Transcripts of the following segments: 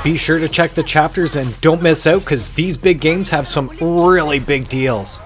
Be sure to check the chapters and don't miss out because these big games have some really big deals.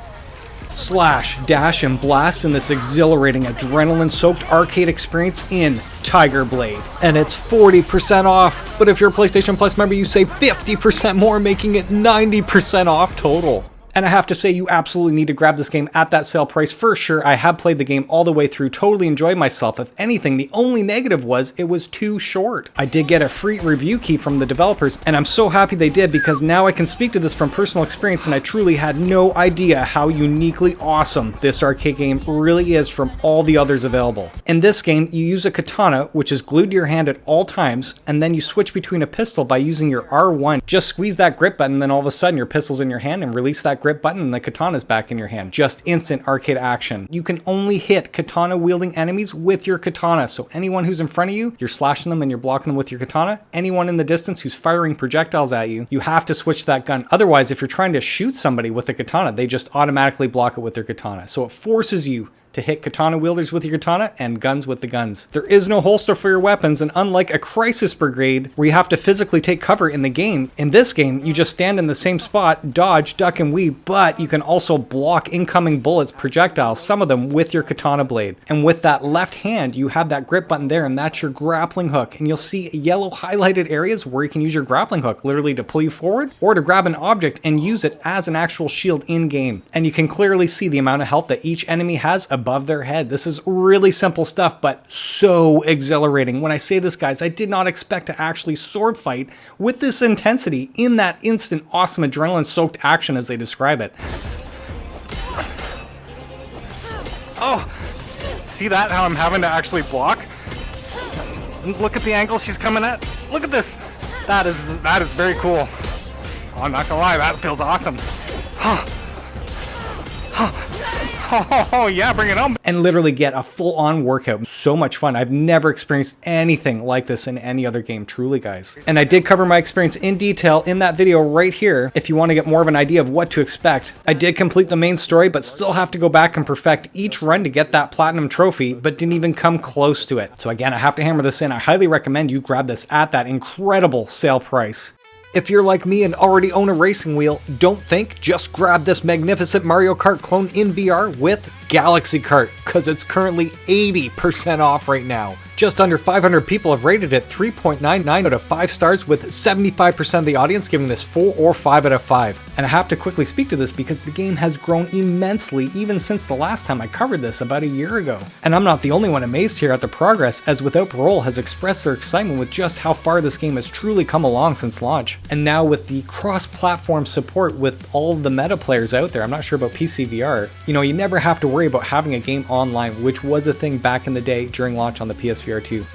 Slash, dash, and blast in this exhilarating, adrenaline-soaked arcade experience in Tiger Blade. And it's 40% off, but if you're a PlayStation Plus member, you save 50% more, making it 90% off total. And I have to say, you absolutely need to grab this game at that sale price for sure. I have played the game all the way through, totally enjoyed myself. If anything, the only negative was it was too short. I did get a free review key from the developers, and I'm so happy they did because now I can speak to this from personal experience, and I truly had no idea how uniquely awesome this arcade game really is from all the others available. In this game, you use a katana, which is glued to your hand at all times, and then you switch between a pistol by using your R1. Just squeeze that grip button, then all of a sudden your pistol's in your hand, and release that grip button and the katana's back in your hand. Just instant arcade action. You can only hit katana wielding enemies with your katana, so anyone who's in front of you, you're slashing them and you're blocking them with your katana. Anyone in the distance who's firing projectiles at you, you have to switch that gun. Otherwise, if you're trying to shoot somebody with a katana, they just automatically block it with their katana. So it forces you to hit katana wielders with your katana and guns with the guns. There is no holster for your weapons, and unlike a crisis brigade where you have to physically take cover in the game, in this game you just stand in the same spot, dodge, duck, and weave, but you can also block incoming bullets, projectiles, some of them with your katana blade. And with that left hand, you have that grip button there, and that's your grappling hook. And you'll see yellow highlighted areas where you can use your grappling hook literally to pull you forward or to grab an object and use it as an actual shield in game. And you can clearly see the amount of health that each enemy has above their head. This is really simple stuff, but so exhilarating. When I say this, guys, I did not expect to actually sword fight with this intensity in that instant awesome adrenaline-soaked action as they describe it. Oh, see that? How I'm having to actually block? And look at the angle she's coming at. Look at this. That is very cool. Oh, I'm not gonna lie, that feels awesome. Oh yeah, bring it on. And literally get a full-on workout. So much fun. I've never experienced anything like this in any other game, truly, guys. And I did cover my experience in detail in that video right here if you want to get more of an idea of what to expect. I did complete the main story, but still have to go back and perfect each run to get that platinum trophy, but didn't even come close to it. So again, I have to hammer this in. I highly recommend you grab this at that incredible sale price. If you're like me and already own a racing wheel, don't think, just grab this magnificent Mario Kart clone in VR with Galaxy Kart, because it's currently 80% off right now. Just under 500 people have rated it 3.99 out of 5 stars, with 75% of the audience giving this 4 or 5 out of 5. And I have to quickly speak to this because the game has grown immensely even since the last time I covered this about a year ago. And I'm not the only one amazed here at the progress, as Without Parole has expressed their excitement with just how far this game has truly come along since launch. And now with the cross-platform support with all of the meta players out there, I'm not sure about PC VR, you know, you never have to worry about having a game online, which was a thing back in the day during launch on the PSVR2.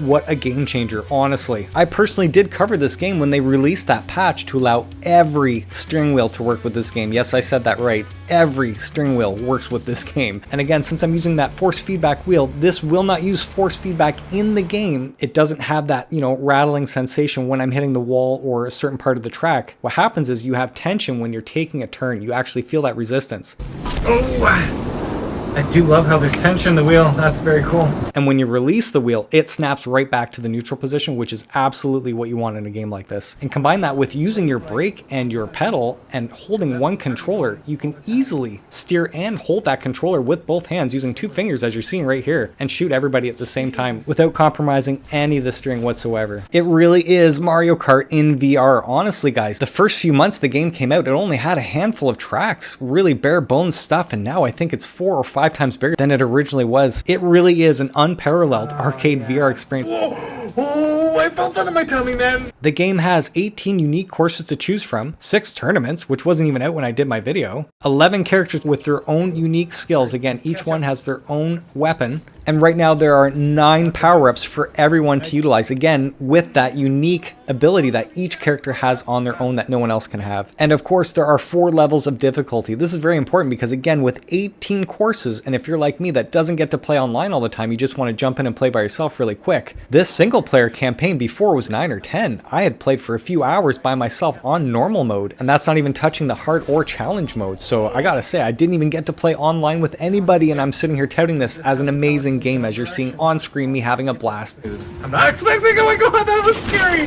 What a game changer, honestly. I personally did cover this game when they released that patch to allow every steering wheel to work with this game. Yes, I said that right. Every steering wheel works with this game. And again, since I'm using that force feedback wheel, this will not use force feedback in the game. It doesn't have that, you know, rattling sensation when I'm hitting the wall or a certain part of the track. What happens is you have tension when you're taking a turn. You actually feel that resistance. Oh! I do love how there's tension in the wheel. That's very cool. And when you release the wheel, it snaps right back to the neutral position, which is absolutely what you want in a game like this. And combine that with using your brake and your pedal and holding one controller, you can easily steer and hold that controller with both hands using 2 fingers, as you're seeing right here, and shoot everybody at the same time without compromising any of the steering whatsoever. It really is Mario Kart in VR. Honestly, guys, the first few months the game came out, it only had a handful of tracks, really bare bones stuff, and now I think it's 4 or 5 times bigger than it originally was. It really is an unparalleled arcade VR experience. Oh, I felt that in my tummy, man. The game has 18 unique courses to choose from, 6 tournaments, which wasn't even out when I did my video, 11 characters with their own unique skills. Again, each one has their own weapon. And right now there are 9 power-ups for everyone to utilize, again, with that unique ability that each character has on their own that no one else can have. And of course, there are 4 levels of difficulty. This is very important because, again, with 18 courses, and if you're like me that doesn't get to play online all the time, you just want to jump in and play by yourself really quick. This single-player campaign before was 9 or 10. I had played for a few hours by myself on normal mode, and that's not even touching the hard or challenge mode. So I gotta say, I didn't even get to play online with anybody, and I'm sitting here touting this as an amazing game as you're seeing on screen me having a blast. Dude, I'm not expecting, oh my god, that was scary!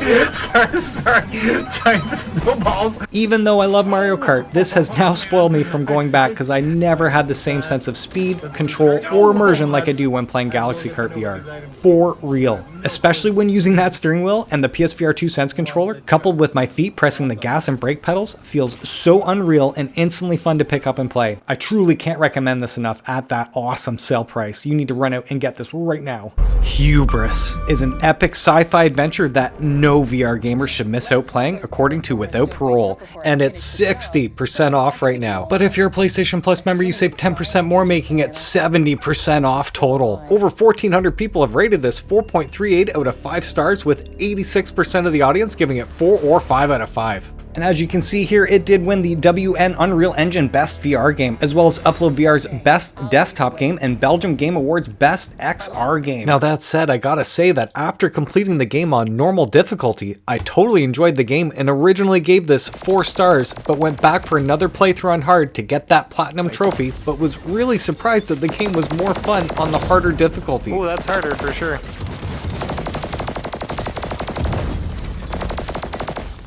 Sorry, no balls. Even though I love Mario Kart, this has now spoiled me from going back because I never had the same sense of speed, control, or immersion like I do when playing Galaxy Kart VR. For real. Especially when using that steering wheel and the PSVR2 Sense controller, coupled with my feet pressing the gas and brake pedals, feels so unreal and instantly fun to pick up and play. I truly can't recommend this enough at that awesome sale price. You need to run out and get this right now. Hubris is an epic sci-fi adventure that no VR gamer should miss out playing, according to Without Parole, and it's 60% off right now. But if you're a PlayStation Plus member, you save 10% more, making it 70% off total. Over 1,400 people have rated this 4.38 out of 5 stars, with 86% of the audience giving it 4 or 5 out of 5. And as you can see here, it did win the WN Unreal Engine Best VR Game, as well as Upload VR's Best Desktop Game and Belgium Game Awards Best XR Game. Now that said, I gotta say that after completing the game on normal difficulty, I totally enjoyed the game and originally gave this 4 stars, but went back for another playthrough on hard to get that platinum trophy, but was really surprised that the game was more fun on the harder difficulty. Oh, that's harder for sure.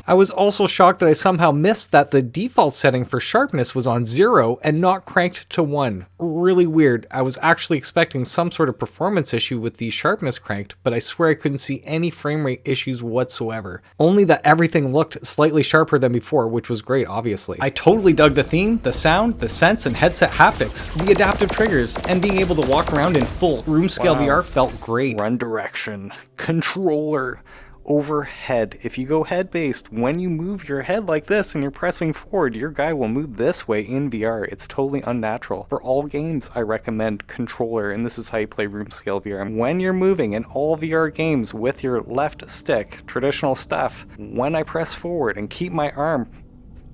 I was also shocked that I somehow missed that the default setting for sharpness was on 0 and not cranked to 1. Really weird. I was actually expecting some sort of performance issue with the sharpness cranked, but I swear I couldn't see any frame rate issues whatsoever. Only that everything looked slightly sharper than before, which was great, obviously. I totally dug the theme, the sound, the sense and headset haptics, the adaptive triggers, and being able to walk around in full room scale VR felt great. Run direction, controller, overhead. If you go head based, when you move your head like this and you're pressing forward, your guy will move this way in VR. It's totally unnatural. For all games, I recommend controller, and this is how you play room scale VR. And when you're moving in all VR games with your left stick, traditional stuff, when I press forward and keep my arm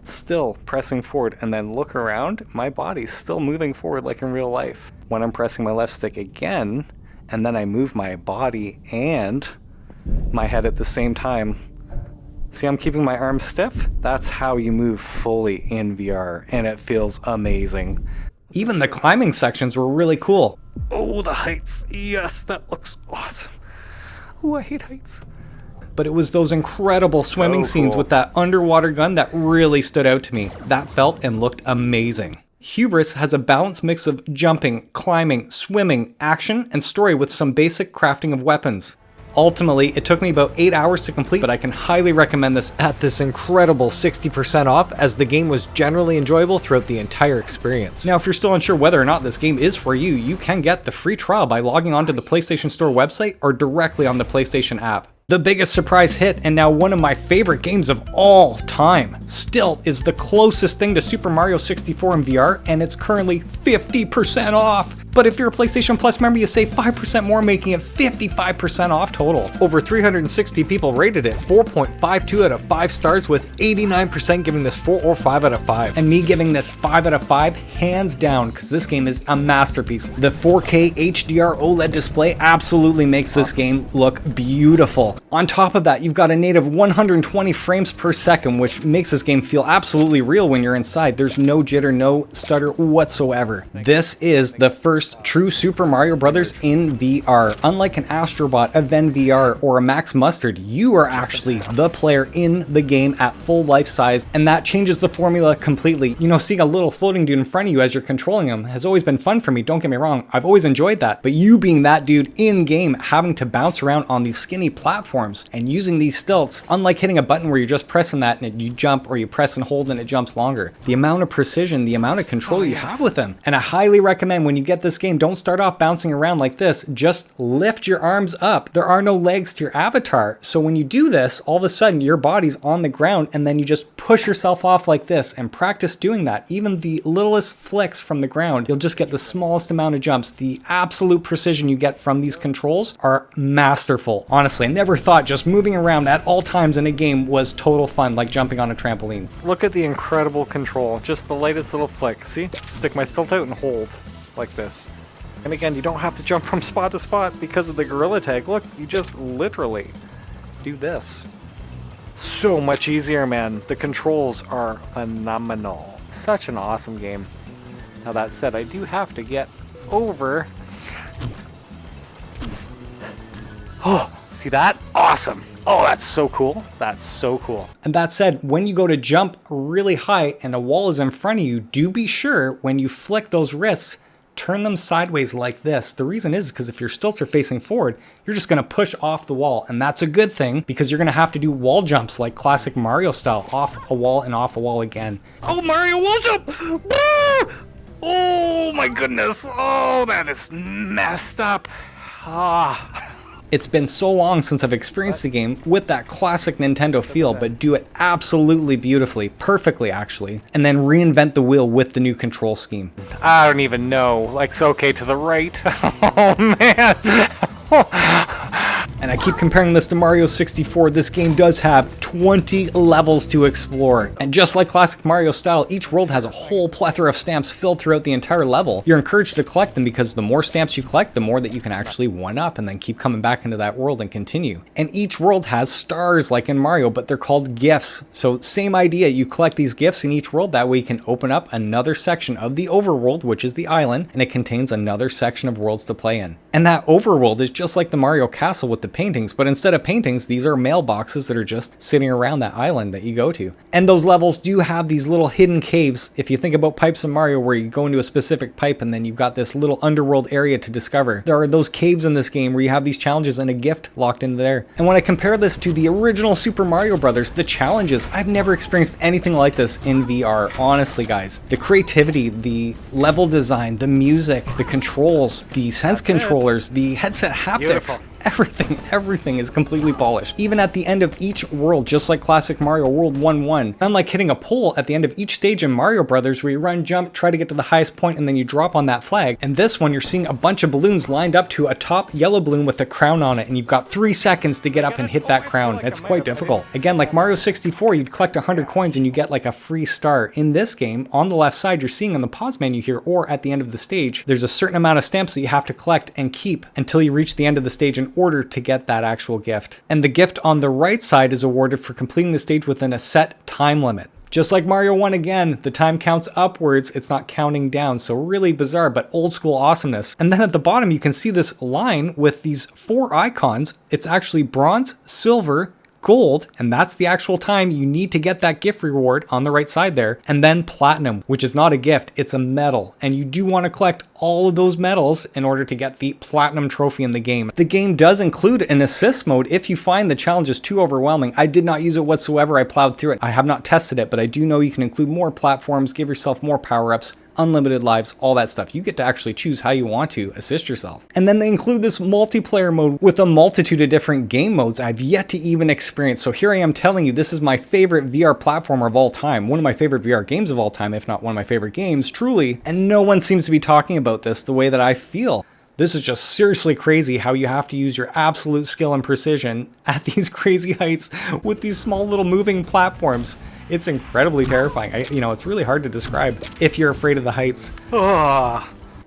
still pressing forward and then look around, my body's still moving forward like in real life. When I'm pressing my left stick again, and then I move my body and my head at the same time. See, I'm keeping my arms stiff? That's how you move fully in VR, and it feels amazing. Even the climbing sections were really cool. Oh, the heights. Yes, that looks awesome. Oh, I hate heights. But it was those incredible swimming scenes with that underwater gun that really stood out to me. That felt and looked amazing. Hubris has a balanced mix of jumping, climbing, swimming, action, and story with some basic crafting of weapons. Ultimately, it took me about 8 hours to complete, but I can highly recommend this at this incredible 60% off, as the game was generally enjoyable throughout the entire experience. Now, if you're still unsure whether or not this game is for you, you can get the free trial by logging onto the PlayStation Store website or directly on the PlayStation app. The biggest surprise hit, and now one of my favorite games of all time, Stilt, is the closest thing to Super Mario 64 in VR, and it's currently 50% off. But if you're a PlayStation Plus member, you save 5% more, making it 55% off total. Over 360 people rated it 4.52 out of 5 stars, with 89% giving this 4 or 5 out of 5. And me giving this 5 out of 5 hands down, because this game is a masterpiece. The 4K HDR OLED display absolutely makes this game look beautiful. On top of that, you've got a native 120 frames per second, which makes this game feel absolutely real when you're inside. There's no jitter, no stutter whatsoever. This is the first true Super Mario Bros. In VR. Unlike an Astrobot, a Ven VR, or a Max Mustard, you are actually the player in the game at full life size, and that changes the formula completely. You know, seeing a little floating dude in front of you as you're controlling him has always been fun for me, don't get me wrong. I've always enjoyed that, but you being that dude in game, having to bounce around on these skinny platforms and using these stilts, unlike hitting a button where you're just pressing that and you jump, or you press and hold and it jumps longer. The amount of precision, the amount of control you have with them. And I highly recommend when you get this game, don't start off bouncing around like this, just lift your arms up. There are no legs to your avatar, so when you do this, all of a sudden your body's on the ground, and then you just push yourself off like this and practice doing that. Even the littlest flicks from the ground, you'll just get the smallest amount of jumps. The absolute precision you get from these controls are masterful. Honestly, I never thought just moving around at all times in a game was total fun, like jumping on a trampoline. Look at the incredible control, just the lightest little flick. See? Stick my stilt out and hold like this. And again, you don't have to jump from spot to spot because of the gorilla tag. Look, you just literally do this. So much easier, man. The controls are phenomenal. Such an awesome game. Now that said, I do have to get over Oh, see that? Awesome. Oh, that's so cool. That's so cool. And that said, when you go to jump really high and a wall is in front of you, do be sure when you flick those wrists, turn them sideways like this. The reason is because if your stilts are facing forward, you're just going to push off the wall. And that's a good thing because you're going to have to do wall jumps like classic Mario style, off a wall and off a wall again. Oh, Mario wall jump! Ah! Oh my goodness. Oh, that is messed up. Ah. It's been so long since I've experienced the game with that classic Nintendo feel, but do it absolutely beautifully, perfectly actually, and then reinvent the wheel with the new control scheme. I don't even know. Like, so okay, to the right. Oh man. And I keep comparing this to Mario 64, this game does have 20 levels to explore. And just like classic Mario style, each world has a whole plethora of stamps filled throughout the entire level. You're encouraged to collect them because the more stamps you collect, the more that you can actually one-up and then keep coming back into that world and continue. And each world has stars like in Mario, but they're called gifts. So same idea, you collect these gifts in each world, that way you can open up another section of the overworld, which is the island, and it contains another section of worlds to play in. And that overworld is just like the Mario castle with the paintings, but instead of paintings, these are mailboxes that are just sitting around that island that you go to. And those levels do have these little hidden caves. If you think about pipes in Mario where you go into a specific pipe and then you've got this little underworld area to discover, there are those caves in this game where you have these challenges and a gift locked into there. And when I compare this to the original Super Mario Brothers, the challenges, I've never experienced anything like this in VR, honestly guys. The creativity, the level design, the music, the controls, the sense controllers, the headset haptics, Beautiful. Everything is completely polished. Even at the end of each world, just like classic Mario World 1-1. Unlike hitting a pole at the end of each stage in Mario Brothers where you run, jump, try to get to the highest point and then you drop on that flag. And this one, you're seeing a bunch of balloons lined up to a top yellow balloon with a crown on it, and you've got 3 seconds to get up and hit that crown. It's quite difficult. Again, like Mario 64, you'd collect 100 coins and you get like a free star. In this game, on the left side, you're seeing on the pause menu here, or at the end of the stage, there's a certain amount of stamps that you have to collect and keep until you reach the end of the stage in order to get that actual gift. And the gift on the right side is awarded for completing the stage within a set time limit. Just like Mario 1 again, the time counts upwards, it's not counting down, so really bizarre, but old school awesomeness. And then at the bottom you can see this line with these 4 icons. It's actually bronze, silver, gold, and that's the actual time you need to get that gift reward on the right side there, and then platinum, which is not a gift, it's a medal, and you do want to collect all of those medals in order to get the platinum trophy in the game. The game does include an assist mode if you find the challenge is too overwhelming. I did not use it whatsoever, I plowed through it. I have not tested it, but I do know you can include more platforms, give yourself more power-ups, unlimited lives, all that stuff. You get to actually choose how you want to assist yourself. And then they include this multiplayer mode with a multitude of different game modes I've yet to even experience. So here I am telling you, this is my favorite VR platformer of all time, one of my favorite VR games of all time, if not one of my favorite games, truly, and no one seems to be talking about this the way that I feel. This is just seriously crazy how you have to use your absolute skill and precision at these crazy heights with these small little moving platforms. It's incredibly terrifying. It's really hard to describe if you're afraid of the heights.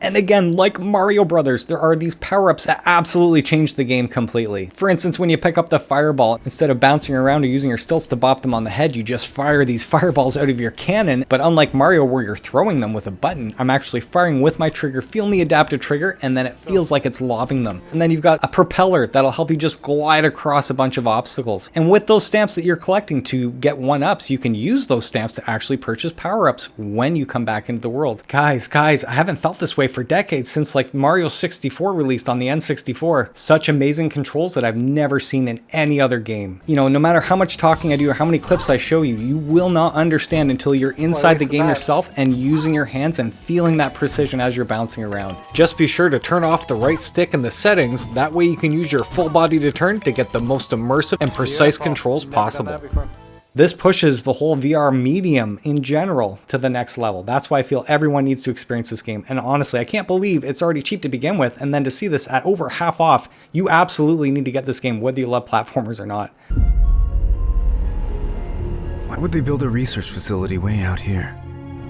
And again, like Mario Brothers, there are these power-ups that absolutely change the game completely. For instance, when you pick up the fireball, instead of bouncing around or using your stilts to bop them on the head, you just fire these fireballs out of your cannon. But unlike Mario where you're throwing them with a button, I'm actually firing with my trigger, feeling the adaptive trigger, and then it feels like it's lobbing them. And then you've got a propeller that'll help you just glide across a bunch of obstacles. And with those stamps that you're collecting to get 1-ups, you can use those stamps to actually purchase power-ups when you come back into the world. Guys, I haven't felt this way for decades, since like Mario 64 released on the N64. Such amazing controls that I've never seen in any other game. No matter how much talking I do or how many clips I show you, you will not understand until you're inside the game yourself and using your hands and feeling that precision as you're bouncing around. Just be sure to turn off the right stick in the settings, that way you can use your full body to turn to get the most immersive and precise controls possible. This pushes the whole VR medium in general to the next level. That's why I feel everyone needs to experience this game. And honestly, I can't believe it's already cheap to begin with, and then to see this at over half off, you absolutely need to get this game whether you love platformers or not. Why would they build a research facility way out here?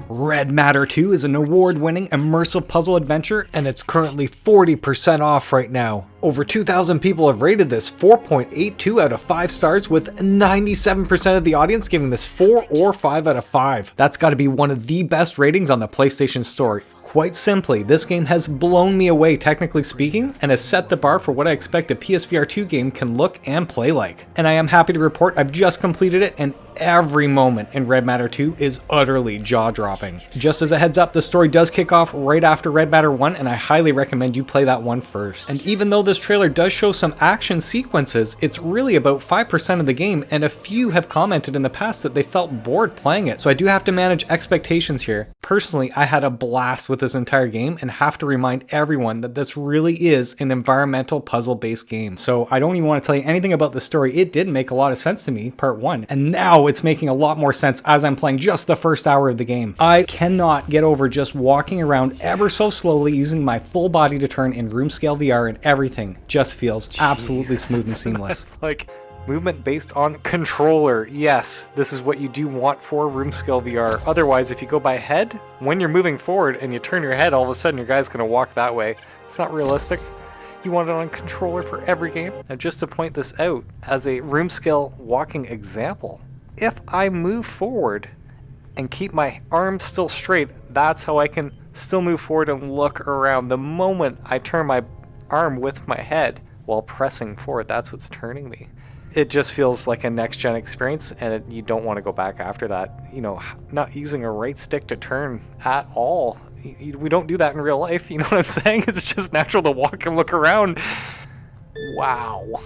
Red Matter 2 is an award-winning immersive puzzle adventure, and it's currently 40% off right now. Over 2,000 people have rated this 4.82 out of 5 stars, with 97% of the audience giving this 4 or 5 out of 5. That's got to be one of the best ratings on the PlayStation Store. Quite simply, this game has blown me away technically speaking, and has set the bar for what I expect a PSVR2 game can look and play like. And I am happy to report I've just completed it, and every moment in Red Matter 2 is utterly jaw-dropping. Just as a heads up, the story does kick off right after Red Matter 1, and I highly recommend you play that one first. And even though this trailer does show some action sequences, it's really about 5% of the game, and a few have commented in the past that they felt bored playing it, so I do have to manage expectations here. Personally, I had a blast with this entire game, and have to remind everyone that this really is an environmental puzzle-based game. So I don't even want to tell you anything about the story. It did make a lot of sense to me, part 1, and now it's making a lot more sense as I'm playing just the first hour of the game. I cannot get over just walking around ever so slowly using my full body to turn in room scale VR, and everything just feels absolutely smooth and seamless. Like movement based on controller. Yes, this is what you do want for room scale VR. Otherwise, if you go by head, when you're moving forward and you turn your head, all of a sudden your guy's going to walk that way. It's not realistic. You want it on controller for every game. And just to point this out as a room scale walking example, if I move forward and keep my arms still straight, that's how I can still move forward and look around. The moment I turn my arm with my head while pressing forward, that's what's turning me. It just feels like a next-gen experience, and you don't want to go back after that. You know, not using a right stick to turn at all. We don't do that in real life, you know what I'm saying? It's just natural to walk and look around. Wow.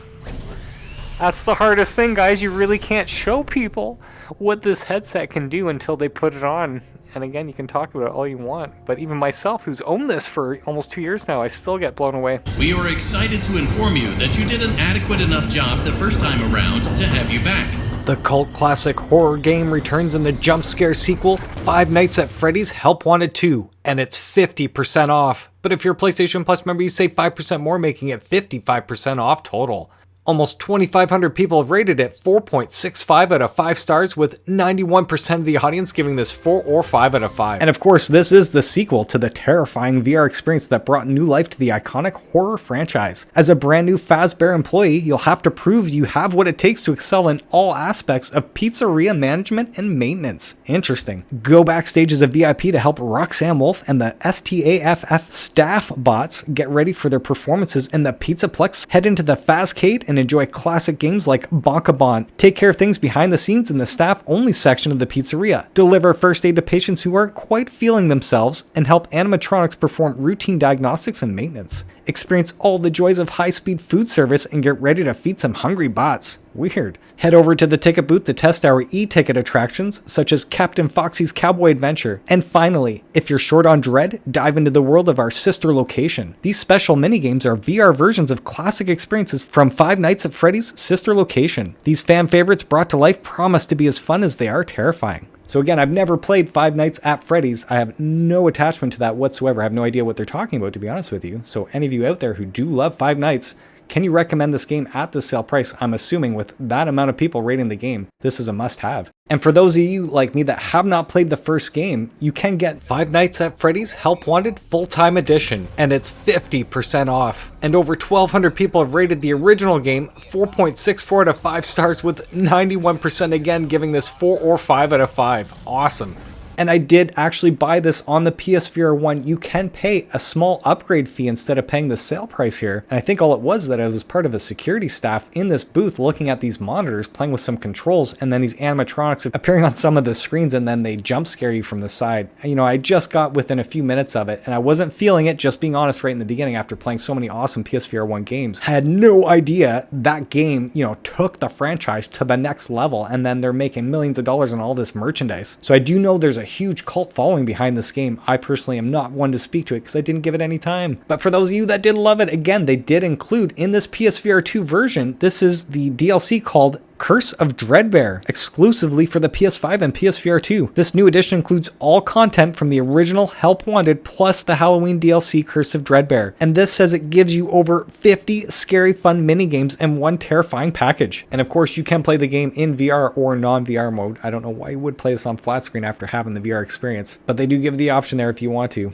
That's the hardest thing, guys. You really can't show people what this headset can do until they put it on. And again, you can talk about it all you want, but even myself, who's owned this for almost 2 years now, I still get blown away. We are excited to inform you that you did an adequate enough job the first time around to have you back. The cult classic horror game returns in the jump scare sequel, Five Nights at Freddy's Help Wanted 2, and it's 50% off. But if you're a PlayStation Plus member, you save 5% more, making it 55% off total. Almost 2,500 people have rated it 4.65 out of 5 stars, with 91% of the audience giving this 4 or 5 out of 5. And of course, this is the sequel to the terrifying VR experience that brought new life to the iconic horror franchise. As a brand new Fazbear employee, you'll have to prove you have what it takes to excel in all aspects of pizzeria management and maintenance. Interesting. Go backstage as a VIP to help Roxanne Wolf and the STAFF staff bots get ready for their performances in the Pizzaplex. Head into the Fazcade and enjoy classic games like Bonkabon. Take care of things behind the scenes in the staff-only section of the pizzeria. Deliver first aid to patients who aren't quite feeling themselves, and help animatronics perform routine diagnostics and maintenance. Experience all the joys of high-speed food service and get ready to feed some hungry bots. Weird. Head over to the ticket booth to test our e-ticket attractions, such as Captain Foxy's Cowboy Adventure. And finally, if you're short on dread, dive into the world of our sister location. These special minigames are VR versions of classic experiences from Five Nights at Freddy's sister location. These fan favorites brought to life promise to be as fun as they are terrifying. So again, I've never played Five Nights at Freddy's. I have no attachment to that whatsoever. I have no idea what they're talking about, to be honest with you. So any of you out there who do love Five Nights, can you recommend this game at the sale price? I'm assuming with that amount of people rating the game, this is a must-have. And for those of you like me that have not played the first game, you can get Five Nights at Freddy's Help Wanted Full-Time Edition, and it's 50% off. And over 1,200 people have rated the original game 4.64 out of 5 stars, with 91% again giving this 4 or 5 out of 5. Awesome. And I did actually buy this on the PSVR 1. You can pay a small upgrade fee instead of paying the sale price here. And I think all it was that I was part of a security staff in this booth looking at these monitors, playing with some controls, and then these animatronics appearing on some of the screens, and then they jump scare you from the side. You know, I just got within a few minutes of it, and I wasn't feeling it, just being honest, right in the beginning after playing so many awesome PSVR 1 games. I had no idea that game, you know, took the franchise to the next level, and then they're making millions of dollars on all this merchandise. So I do know there's a huge cult following behind this game. I personally am not one to speak to it because I didn't give it any time. But for those of you that did love it, again, they did include in this PSVR 2 version, this is the DLC called Curse of Dreadbear, exclusively for the PS5 and PSVR 2. This new edition includes all content from the original Help Wanted plus the Halloween DLC Curse of Dreadbear. And this says it gives you over 50 scary fun minigames in one terrifying package. And of course, you can play the game in VR or non-VR mode. I don't know why you would play this on flat screen after having the VR experience, but they do give the option there if you want to.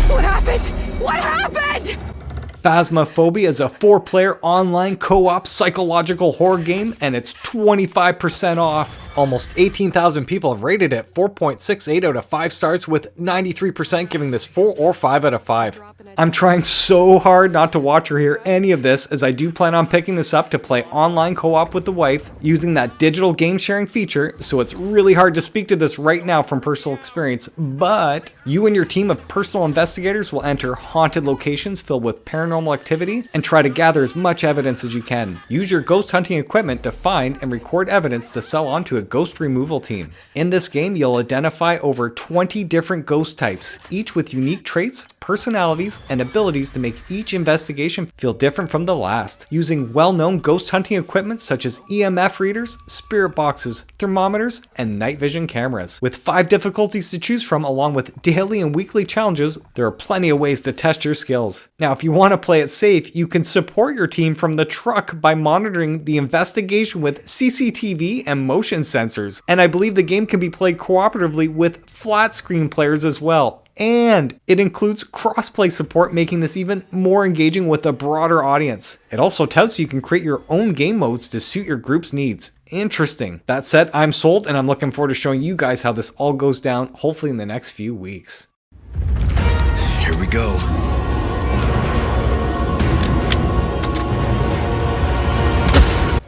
What happened? What happened? Phasmophobia is a 4-player online co-op psychological horror game, and it's 25% off. Almost 18,000 people have rated it 4.68 out of 5 stars, with 93% giving this 4 or 5 out of 5. I'm trying so hard not to watch or hear any of this, as I do plan on picking this up to play online co-op with the wife using that digital game sharing feature, so it's really hard to speak to this right now from personal experience, but you and your team of personal investigators will enter haunted locations filled with paranormal activity and try to gather as much evidence as you can. Use your ghost hunting equipment to find and record evidence to sell on to a ghost removal team. In this game, you'll identify over 20 different ghost types, each with unique traits, personalities, and abilities to make each investigation feel different from the last. Using well-known ghost hunting equipment such as EMF readers, spirit boxes, thermometers, and night vision cameras. With 5 difficulties to choose from, along with daily and weekly challenges, there are plenty of ways to test your skills. Now, if you want to play it safe, you can support your team from the truck by monitoring the investigation with CCTV and motion sensors. And I believe the game can be played cooperatively with flat screen players as well. And it includes crossplay support, making this even more engaging with a broader audience. It also touts you can create your own game modes to suit your group's needs. Interesting. That said, I'm sold, and I'm looking forward to showing you guys how this all goes down, hopefully in the next few weeks. Here we go.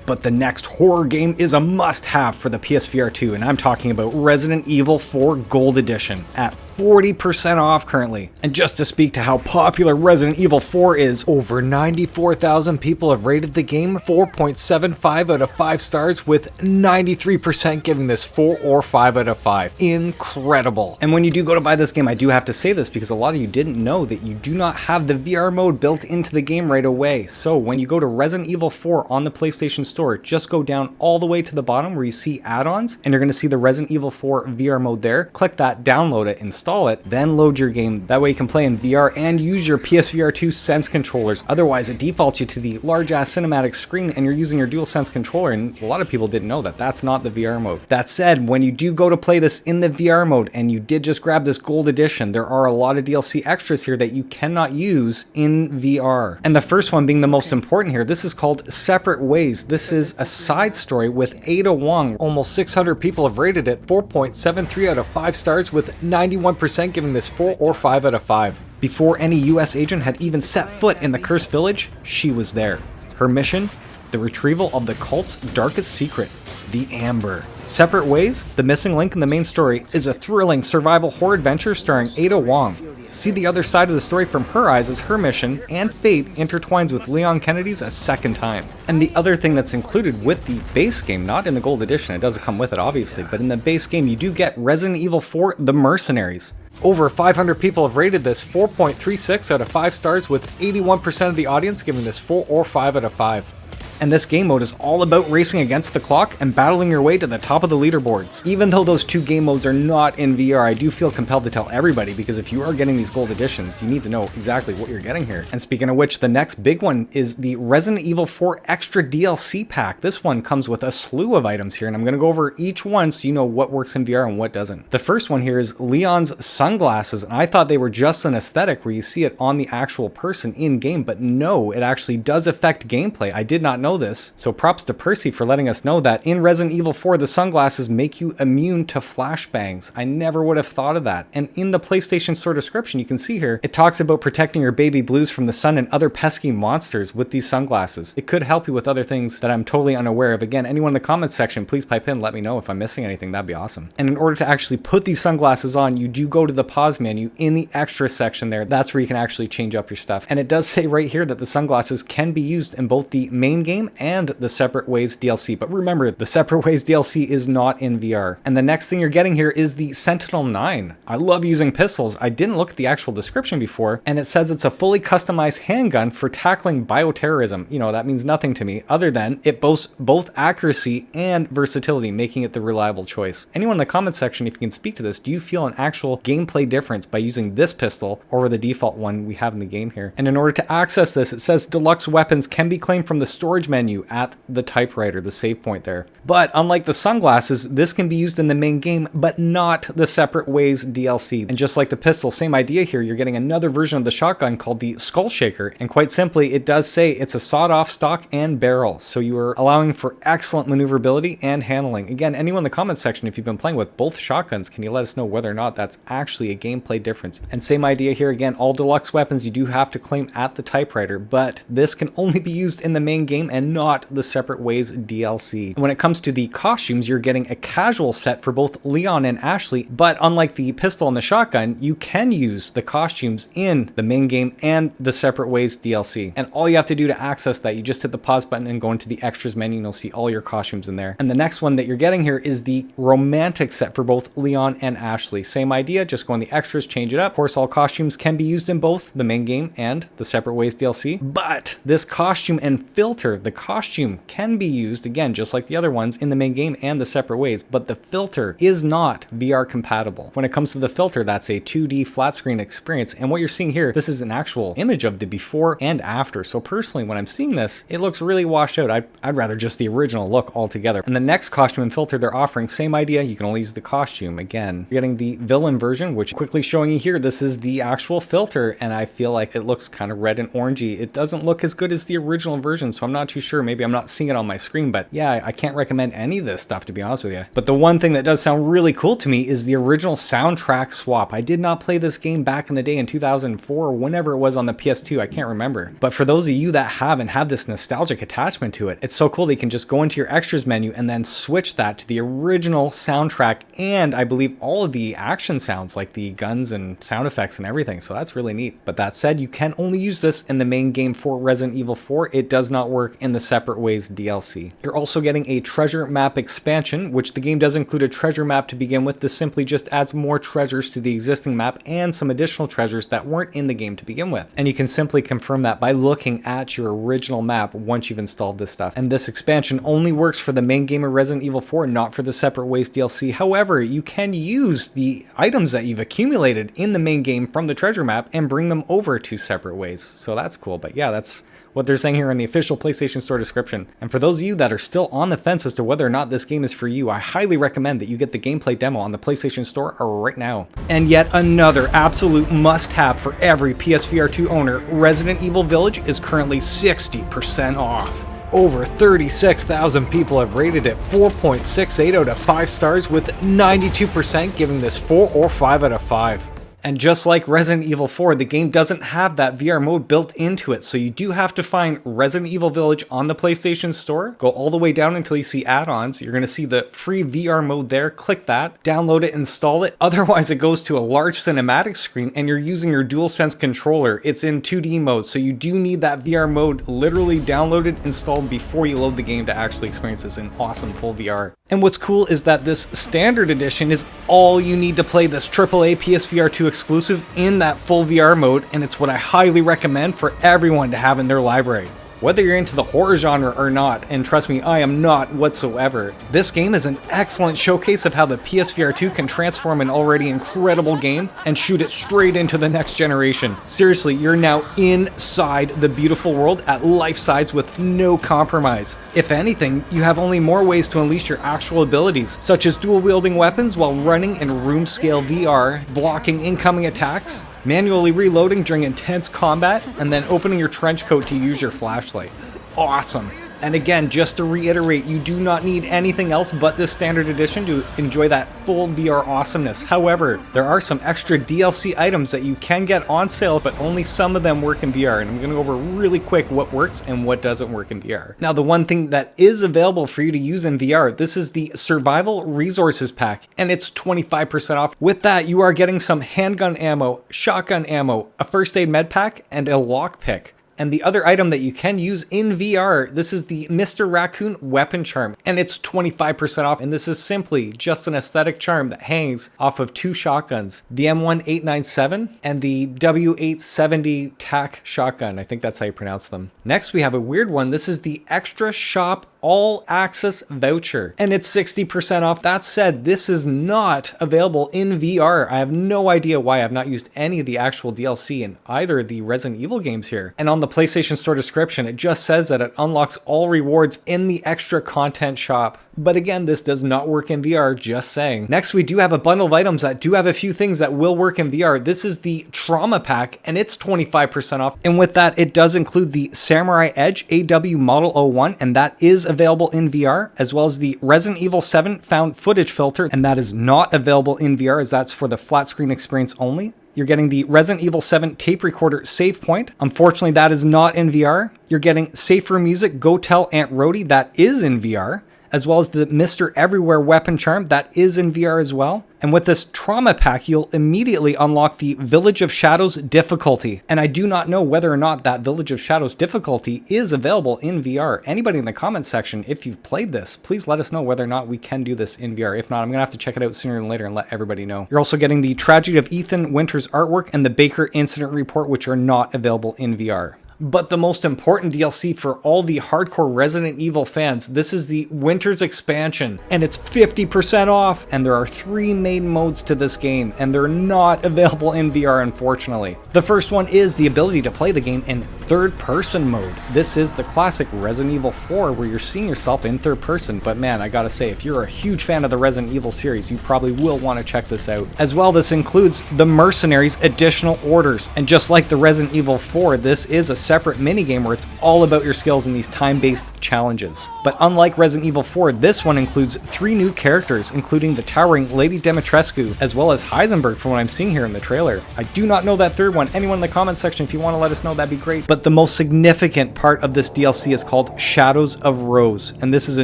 But the next horror game is a must-have for the PSVR 2, and I'm talking about Resident Evil 4 Gold Edition at 40% off currently. And just to speak to how popular Resident Evil 4 is, over 94,000 people have rated the game 4.75 out of 5 stars, with 93% giving this 4 or 5 out of 5. Incredible. And when you do go to buy this game, I do have to say this because a lot of you didn't know that you do not have the VR mode built into the game right away. So when you go to Resident Evil 4 on the PlayStation Store, just go down all the way to the bottom where you see add-ons, and you're going to see the Resident Evil 4 VR mode there. Click that, download it, install it, then load your game. That way you can play in VR and use your PSVR 2 Sense controllers. Otherwise, it defaults you to the large-ass cinematic screen and you're using your DualSense controller, and a lot of people didn't know that. That's not the VR mode. That said, when you do go to play this in the VR mode and you did just grab this Gold Edition, there are a lot of DLC extras here that you cannot use in VR. And the first one being the most important here, this is called Separate Ways. This is a side story with Ada Wong. Almost 600 people have rated it 4.73 out of 5 stars, with 91% giving this 4 or 5 out of 5. Before any US agent had even set foot in the Cursed Village, she was there. Her mission? The retrieval of the cult's darkest secret, the Amber. Separate Ways, the missing link in the main story, is a thrilling survival horror adventure starring Ada Wong. See the other side of the story from her eyes as her mission and fate intertwines with Leon Kennedy's a second time. And the other thing that's included with the base game, not in the Gold Edition, it doesn't come with it obviously, but in the base game you do get Resident Evil 4 The Mercenaries. Over 500 people have rated this 4.36 out of 5 stars, with 81% of the audience giving this 4 or 5 out of 5. And this game mode is all about racing against the clock and battling your way to the top of the leaderboards. Even though those two game modes are not in VR, I do feel compelled to tell everybody, because if you are getting these Gold Editions, you need to know exactly what you're getting here. And speaking of which, the next big one is the Resident Evil 4 Extra DLC Pack. This one comes with a slew of items here, and I'm going to go over each one so you know what works in VR and what doesn't. The first one here is Leon's sunglasses, and I thought they were just an aesthetic where you see it on the actual person in-game, but no, it actually does affect gameplay. I did not know this, so props to Percy for letting us know that in Resident Evil 4 the sunglasses make you immune to flashbangs. I never would have thought of that. And in the PlayStation Store description you can see here, it talks about protecting your baby blues from the sun and other pesky monsters with these sunglasses. It could help you with other things that I'm totally unaware of. Again, anyone in the comments section, please pipe in, let me know if I'm missing anything, that'd be awesome. And in order to actually put these sunglasses on, you do go to the pause menu in the extra section there. That's where you can actually change up your stuff. And it does say right here that the sunglasses can be used in both the main game and the Separate Ways DLC. But remember, the Separate Ways DLC is not in VR. And the next thing you're getting here is the Sentinel-9. I love using pistols. I didn't look at the actual description before, and it says it's a fully customized handgun for tackling bioterrorism. You know, that means nothing to me, other than it boasts both accuracy and versatility, making it the reliable choice. Anyone in the comment section, if you can speak to this, do you feel an actual gameplay difference by using this pistol over the default one we have in the game here? And in order to access this, it says deluxe weapons can be claimed from the storage menu at the typewriter, the save point there. But unlike the sunglasses, this can be used in the main game, but not the Separate Ways DLC. And just like the pistol, same idea here, you're getting another version of the shotgun called the Skull Shaker. And quite simply, it does say it's a sawed-off stock and barrel. So you are allowing for excellent maneuverability and handling. Again, anyone in the comment section, if you've been playing with both shotguns, can you let us know whether or not that's actually a gameplay difference? And same idea here again, all deluxe weapons you do have to claim at the typewriter, but this can only be used in the main game and not the Separate Ways DLC. And when it comes to the costumes, you're getting a casual set for both Leon and Ashley, but unlike the pistol and the shotgun, you can use the costumes in the main game and the Separate Ways DLC. And all you have to do to access that, you just hit the pause button and go into the extras menu and you'll see all your costumes in there. And the next one that you're getting here is the romantic set for both Leon and Ashley. Same idea, just go in the extras, change it up. Of course, all costumes can be used in both the main game and the Separate Ways DLC, but this costume and filter, the costume can be used, again, just like the other ones, in the main game and the Separate Ways, but the filter is not VR compatible. When it comes to the filter, that's a 2D flat screen experience, and what you're seeing here, this is an actual image of the before and after. So personally, when I'm seeing this, it looks really washed out. I'd rather just the original look altogether. And the next costume and filter they're offering, same idea, you can only use the costume. Again, you're getting the villain version, which quickly showing you here, this is the actual filter, and I feel like it looks kind of red and orangey. It doesn't look as good as the original version, so I'm not too sure. Maybe I'm not seeing it on my screen, but yeah, I can't recommend any of this stuff, to be honest with you. But the one thing that does sound really cool to me is the original soundtrack swap. I did not play this game back in the day in 2004 or whenever it was on the PS2, I can't remember. But for those of you that have and have this nostalgic attachment to it, it's so cool that you can just go into your extras menu and then switch that to the original soundtrack, and I believe all of the action sounds, like the guns and sound effects and everything. So that's really neat. But that said, you can only use this in the main game for Resident Evil 4. It does not work in the Separate Ways DLC. You're also getting a treasure map expansion, which the game does include a treasure map to begin with. This simply just adds more treasures to the existing map and some additional treasures that weren't in the game to begin with. And you can simply confirm that by looking at your original map once you've installed this stuff. And this expansion only works for the main game of Resident Evil 4, not for the Separate Ways DLC. However, you can use the items that you've accumulated in the main game from the treasure map and bring them over to Separate Ways. So that's cool. But yeah, that's what they're saying here in the official PlayStation Store description. And for those of you that are still on the fence as to whether or not this game is for you, I highly recommend that you get the gameplay demo on the PlayStation Store right now. And yet another absolute must-have for every PSVR 2 owner, Resident Evil Village is currently 60% off. Over 36,000 people have rated it 4.68 out of 5 stars, with 92% giving this 4 or 5 out of 5. And just like Resident Evil 4, the game doesn't have that VR mode built into it, so you do have to find Resident Evil Village on the PlayStation Store, go all the way down until you see add-ons. You're going to see the free VR mode there, click that, download it, install it. Otherwise, it goes to a large cinematic screen and you're using your DualSense controller. It's in 2D mode, so you do need that VR mode literally downloaded, installed before you load the game to actually experience this in awesome full VR. And what's cool is that this standard edition is all you need to play this AAA PSVR 2 exclusive in that full VR mode, and it's what I highly recommend for everyone to have in their library. Whether you're into the horror genre or not, and trust me, I am not whatsoever, this game is an excellent showcase of how the PSVR 2 can transform an already incredible game and shoot it straight into the next generation. Seriously, you're now inside the beautiful world at life size with no compromise. If anything, you have only more ways to unleash your actual abilities, such as dual wielding weapons while running in room scale VR, blocking incoming attacks, manually reloading during intense combat, and then opening your trench coat to use your flashlight. Awesome. And again, just to reiterate, you do not need anything else but this standard edition to enjoy that full VR awesomeness. However, there are some extra DLC items that you can get on sale, but only some of them work in VR. And I'm going to go over really quick what works and what doesn't work in VR. Now, the one thing that is available for you to use in VR, this is the Survival Resources Pack, and it's 25% off. With that, you are getting some handgun ammo, shotgun ammo, a first aid med pack, and a lockpick. And the other item that you can use in VR, this is the Mr. Raccoon Weapon Charm, and it's 25% off. And this is simply just an aesthetic charm that hangs off of 2 shotguns, the M1897 and the W870 TAC shotgun. I think that's how you pronounce them. Next, we have a weird one. This is the Extra Shop all access voucher, and it's 60% off. That said, this is not available in VR. I have no idea why. I've not used any of the actual DLC in either of the Resident Evil games here. And on the PlayStation Store description, it just says that it unlocks all rewards in the extra content shop. But again, this does not work in VR, just saying. Next, we do have a bundle of items that do have a few things that will work in VR. This is the Trauma Pack, and it's 25% off. And with that, it does include the Samurai Edge AW Model 01, and that is available in VR, as well as the Resident Evil 7 found footage filter, and that is not available in VR, as that's for the flat screen experience only. You're getting the Resident Evil 7 tape recorder save point. Unfortunately, that is not in VR. You're getting Safer Music Go Tell Aunt Rhody, that is in VR, as well as the Mr. Everywhere weapon charm, that is in VR as well. And with this Trauma Pack, you'll immediately unlock the Village of Shadows difficulty. And I do not know whether or not that Village of Shadows difficulty is available in VR. Anybody in the comments section, if you've played this, please let us know whether or not we can do this in VR. If not, I'm gonna have to check it out sooner than later and let everybody know. You're also getting the Tragedy of Ethan Winters artwork and the Baker Incident Report, which are not available in VR. But the most important DLC for all the hardcore Resident Evil fans, this is the Winter's Expansion, and it's 50% off, and there are 3 main modes to this game, and they're not available in VR, unfortunately. The first one is the ability to play the game in third-person mode. This is the classic Resident Evil 4, where you're seeing yourself in third person, but man, I gotta say, if you're a huge fan of the Resident Evil series, you probably will want to check this out. As well, this includes the Mercenaries Additional Orders, and just like the Resident Evil 4, this is a separate minigame where it's all about your skills in these time-based challenges. But unlike Resident Evil 4, this one includes 3 new characters, including the towering Lady Dimitrescu, as well as Heisenberg from what I'm seeing here in the trailer. I do not know that third one. Anyone in the comments section, if you want to let us know, that'd be great. But the most significant part of this DLC is called Shadows of Rose, and this is a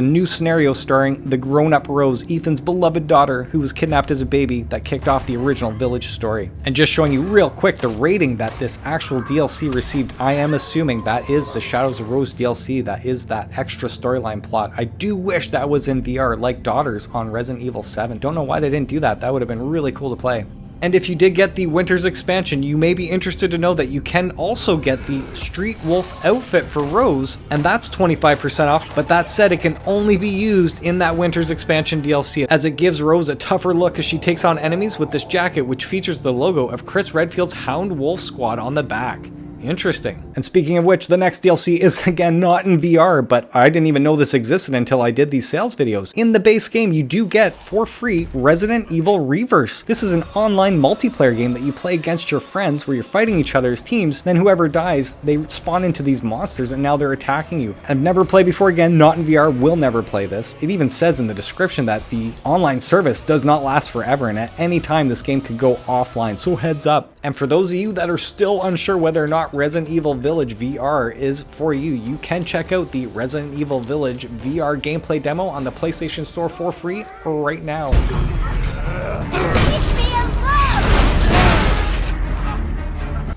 new scenario starring the grown-up Rose, Ethan's beloved daughter, who was kidnapped as a baby, that kicked off the original Village story. And just showing you real quick the rating that this actual DLC received, I am assuming that is the Shadows of Rose DLC, that is that extra storyline plot. I do wish that was in VR, like Daughters on Resident Evil 7. Don't know why they didn't do that. That would have been really cool to play. And if you did get the Winter's Expansion, you may be interested to know that you can also get the Street Wolf outfit for Rose, and that's 25% off, but that said, it can only be used in that Winter's Expansion DLC, as it gives Rose a tougher look as she takes on enemies with this jacket, which features the logo of Chris Redfield's Hound Wolf Squad on the back. Interesting. And speaking of which, the next DLC is again not in VR, but I didn't even know this existed until I did these sales videos. In the base game, you do get, for free, Resident Evil Reverse. This is an online multiplayer game that you play against your friends, where you're fighting each other as teams, then whoever dies, they spawn into these monsters and now they're attacking you. I've never played before, again, not in VR, will never play this. It even says in the description that the online service does not last forever, and at any time this game could go offline, so heads up. And for those of you that are still unsure whether or not Resident Evil Village VR is for you, you can check out the Resident Evil Village VR gameplay demo on the PlayStation Store for free right now.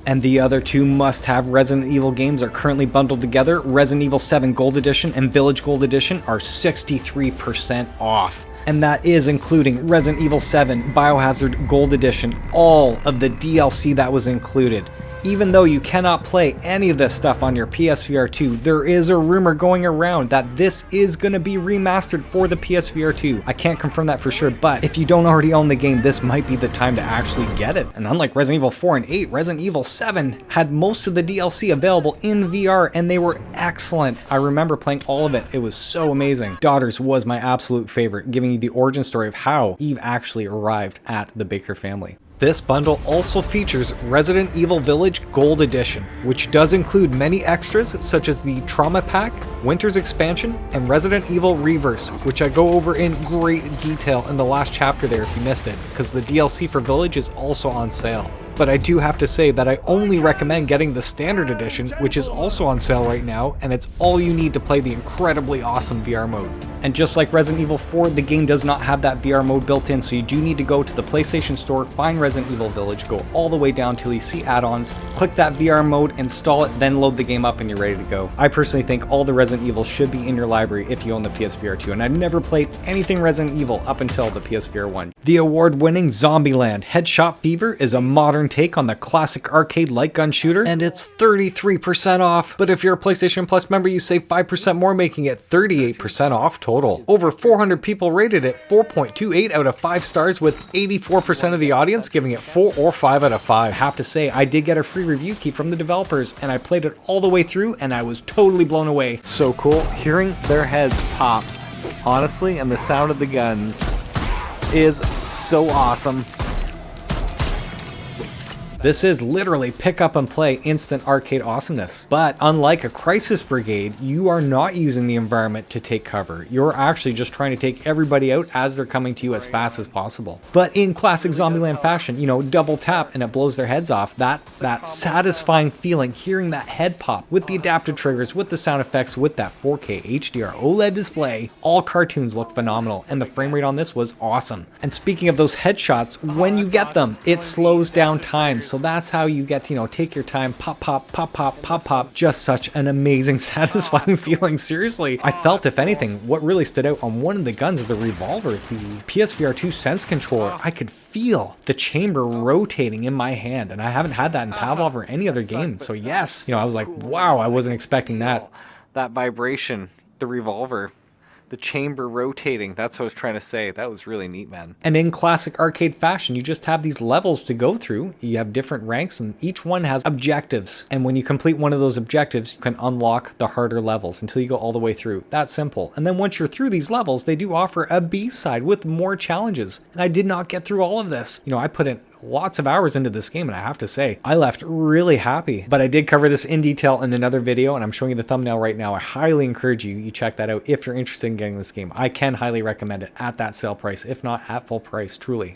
And the other 2 must-have Resident Evil games are currently bundled together. Resident Evil 7 Gold Edition and Village Gold Edition are 63% off. And that is including Resident Evil 7 Biohazard Gold Edition, all of the DLC that was included. Even though you cannot play any of this stuff on your PSVR 2, there is a rumor going around that this is going to be remastered for the PSVR 2. I can't confirm that for sure, but if you don't already own the game, this might be the time to actually get it. And unlike Resident Evil 4 and 8, Resident Evil 7 had most of the DLC available in VR, and they were excellent. I remember playing all of it. It was so amazing. Daughters was my absolute favorite, giving you the origin story of how Eve actually arrived at the Baker family. This bundle also features Resident Evil Village Gold Edition, which does include many extras such as the Trauma Pack, Winter's Expansion, and Resident Evil Reverse, which I go over in great detail in the last chapter there if you missed it, because the DLC for Village is also on sale. But I do have to say that I only recommend getting the Standard Edition, which is also on sale right now, and it's all you need to play the incredibly awesome VR mode. And just like Resident Evil 4, the game does not have that VR mode built in, so you do need to go to the PlayStation Store, find Resident Evil Village, go all the way down till you see add-ons, click that VR mode, install it, then load the game up and you're ready to go. I personally think all the Resident Evil should be in your library if you own the PSVR 2, and I've never played anything Resident Evil up until the PSVR 1. The award-winning Zombieland Headshot Fever is a modern modern take on the classic arcade light gun shooter, and it's 33% off. But if you're a PlayStation Plus member, you save 5% more, making it 38% off total. Over 400 people rated it 4.28 out of 5 stars, with 84% of the audience giving it 4 or 5 out of 5. Have to say, I did get a free review key from the developers, and I played it all the way through, and I was totally blown away. So cool. Hearing their heads pop, honestly, and the sound of the guns is so awesome. This is literally pick up and play instant arcade awesomeness. But unlike a Crisis Brigade, you are not using the environment to take cover. You're actually just trying to take everybody out as they're coming to you as fast as possible. But in classic Zombieland fashion, you know, double tap and it blows their heads off. That satisfying feeling, hearing that head pop with the adaptive triggers, with the sound effects, with that 4K HDR OLED display, all cartoons look phenomenal, and the frame rate on this was awesome. And speaking of those headshots, when you get them, it slows down time. So that's how you get to, you know, take your time, pop, pop, pop, pop, pop, pop. Just such an amazing, satisfying feeling. Seriously, I felt, if anything, what really stood out on one of the guns, the revolver, the PSVR2 Sense controller, I could feel the chamber rotating in my hand, and I haven't had that in Pavlov or any other game. So yes, you know, I was like, wow, I wasn't expecting that. That vibration, the revolver, the chamber rotating, that's what I was trying to say. That was really neat, man. And in classic arcade fashion, you just have these levels to go through. You have different ranks, and each one has objectives. And when you complete one of those objectives, you can unlock the harder levels until you go all the way through. That's simple. And then once you're through these levels, they do offer a B-side with more challenges. And I did not get through all of this. You know, I put in lots of hours into this game, and I have to say, I left really happy. But I did cover this in detail in another video, and I'm showing you the thumbnail right now. I highly encourage you check that out if you're interested in getting this game. I can highly recommend it at that sale price, if not at full price, truly.